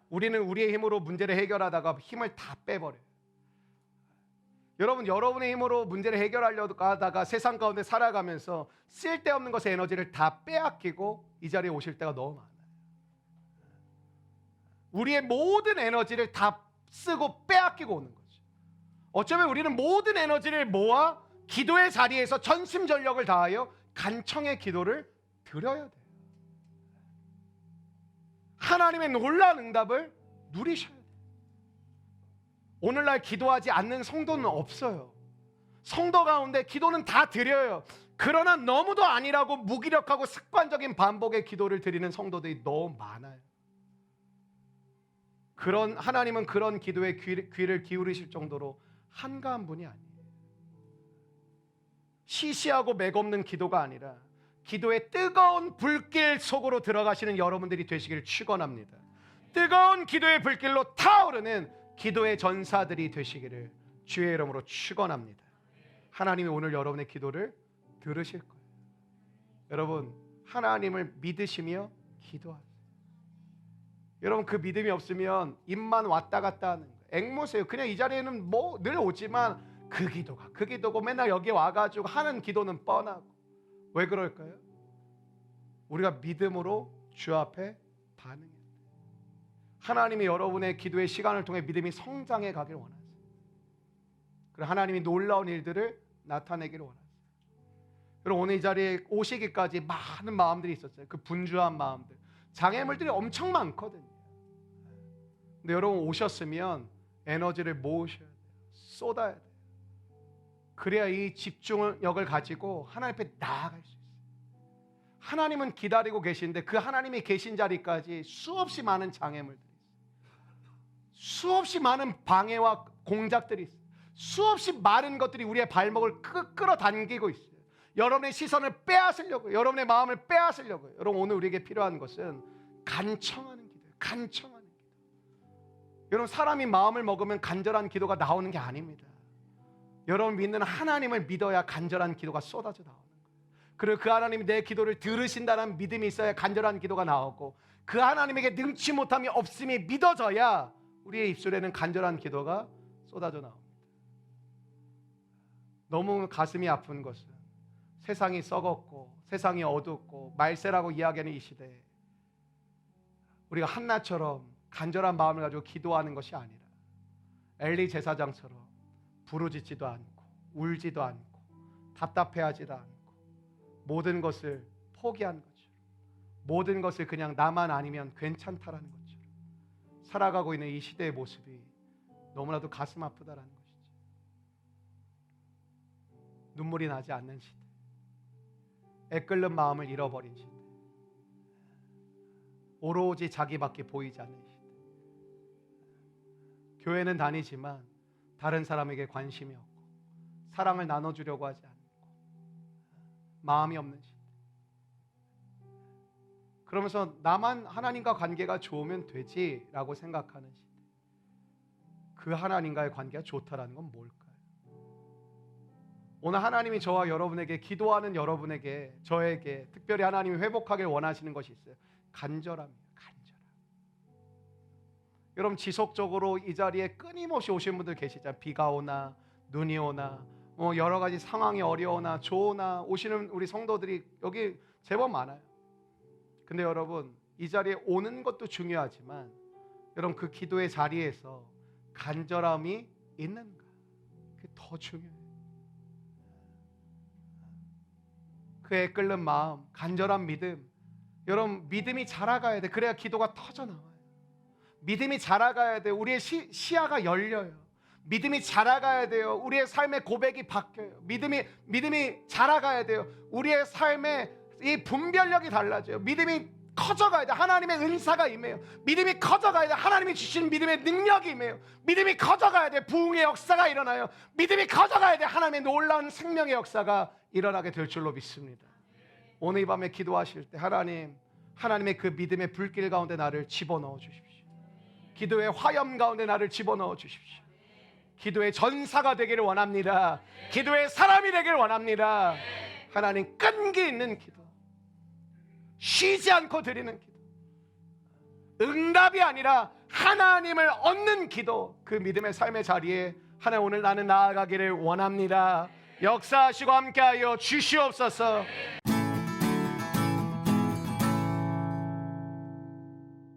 우리는 우리의 힘으로 문제를 해결하다가 힘을 다 빼버려요. 여러분 여러분의 힘으로 문제를 해결하려고 하다가 세상 가운데 살아가면서 쓸데없는 것에 에너지를 다 빼앗기고 이 자리에 오실 때가 너무 많아요. 우리의 모든 에너지를 다 쓰고 빼앗기고 오는 거죠. 어쩌면 우리는 모든 에너지를 모아 기도의 자리에서 전심전력을 다하여 간청의 기도를 드려야 돼요. 하나님의 놀라운 응답을 누리셔야 돼요. 오늘날 기도하지 않는 성도는 없어요. 성도 가운데 기도는 다 드려요. 그러나 너무도 아니라고 무기력하고 습관적인 반복의 기도를 드리는 성도들이 너무 많아요. 하나님은 그런 기도에 귀를 기울이실 정도로 한가한 분이 아니에요. 시시하고 맥없는 기도가 아니라 기도의 뜨거운 불길 속으로 들어가시는 여러분들이 되시기를 축원합니다. 뜨거운 기도의 불길로 타오르는 기도의 전사들이 되시기를 주의 이름으로 축원합니다. 하나님이 오늘 여러분의 기도를 들으실 거예요. 여러분 하나님을 믿으시며 기도하세요. 여러분 그 믿음이 없으면 입만 왔다 갔다 하는 거예요. 앵무새요. 그냥 이 자리에는 뭐 늘 오지만 그 기도고 맨날 여기 와가지고 하는 기도는 뻔하고. 왜 그럴까요? 우리가 믿음으로 주 앞에 반응해야 돼요. 하나님이 여러분의 기도의 시간을 통해 믿음이 성장해 가길 원하세요. 그리고 하나님이 놀라운 일들을 나타내기를 원하세요. 여러분 오늘 이 자리에 오시기까지 많은 마음들이 있었어요. 그 분주한 마음들, 장애물들이 엄청 많거든요. 근데 여러분 오셨으면 에너지를 모으셔야 돼요. 쏟아야 돼요. 그래야 이 집중력을 가지고 하나님 앞에 나아갈 수 있어요. 하나님은 기다리고 계신데 그 하나님이 계신 자리까지 수없이 많은 장애물들이 있어요. 수없이 많은 방해와 공작들이 있어요. 수없이 많은 것들이 우리의 발목을 끌어당기고 있어요. 여러분의 시선을 빼앗으려고, 여러분의 마음을 빼앗으려고. 여러분 오늘 우리에게 필요한 것은 간청하는 기도예요. 간청하는 기도. 여러분 사람이 마음을 먹으면 간절한 기도가 나오는 게 아닙니다. 여러분 믿는 하나님을 믿어야 간절한 기도가 쏟아져 나오는 거예요. 그리고 그 하나님이 내 기도를 들으신다는 믿음이 있어야 간절한 기도가 나오고, 그 하나님에게 능치 못함이 없음이 믿어져야 우리의 입술에는 간절한 기도가 쏟아져 나옵니다. 너무 가슴이 아픈 것은 세상이 썩었고 세상이 어둡고 말세라고 이야기하는 이 시대에 우리가 한나처럼 간절한 마음을 가지고 기도하는 것이 아니라 엘리 제사장처럼 부르짖지도 않고 울지도 않고 답답해하지도 않고 모든 것을 포기한 것처럼, 모든 것을 그냥 나만 아니면 괜찮다라는 것처럼 살아가고 있는 이 시대의 모습이 너무나도 가슴 아프다라는 것이죠. 눈물이 나지 않는 시대, 애끓는 마음을 잃어버린 시대, 오로지 자기밖에 보이지 않는 시대, 교회는 다니지만 다른 사람에게 관심이 없고 사랑을 나눠주려고 하지 않고 마음이 없는 시대. 그러면서 나만 하나님과 관계가 좋으면 되지라고 생각하는 시대. 그 하나님과의 관계가 좋다라는 건 뭘까요? 오늘 하나님이 저와 여러분에게, 기도하는 여러분에게, 저에게 특별히 하나님이 회복하길 원하시는 것이 있어요. 간절함이에요. 간절함. 여러분 지속적으로 이 자리에 끊임없이 오신 분들 계시잖아요. 비가 오나 눈이 오나 여러 가지 상황이 어려우나 좋으나 오시는 우리 성도들이 여기 제법 많아요. 근데 여러분 이 자리에 오는 것도 중요하지만 여러분 그 기도의 자리에서 간절함이 있는가, 그게 더 중요해요. 그 애끓는 마음, 간절한 믿음. 여러분 믿음이 자라가야 돼. 그래야 기도가 터져나와요. 믿음이 자라가야 돼요. 우리의 시야가 열려요. 믿음이 자라가야 돼요. 우리의 삶의 고백이 바뀌어요. 믿음이 자라가야 돼요. 우리의 삶의 이 분별력이 달라져요. 믿음이 커져가야 돼. 하나님의 은사가 임해요. 믿음이 커져가야 돼. 하나님이 주신 믿음의 능력이 임해요. 믿음이 커져가야 돼. 부흥의 역사가 일어나요. 믿음이 커져가야 돼. 하나님의 놀라운 생명의 역사가 일어나게 될 줄로 믿습니다. 오늘 이 밤에 기도하실 때 하나님의 그 믿음의 불길 가운데 나를 집어넣어 주십시오. 기도의 화염 가운데 나를 집어넣어 주십시오. 기도의 전사가 되기를 원합니다. 기도의 사람이 되기를 원합니다. 하나님 끈기 있는 기도, 쉬지 않고 드리는 기도, 응답이 아니라 하나님을 얻는 기도, 그 믿음의 삶의 자리에 하나님 오늘 나는 나아가기를 원합니다. 역사하시고 함께하여 주시옵소서.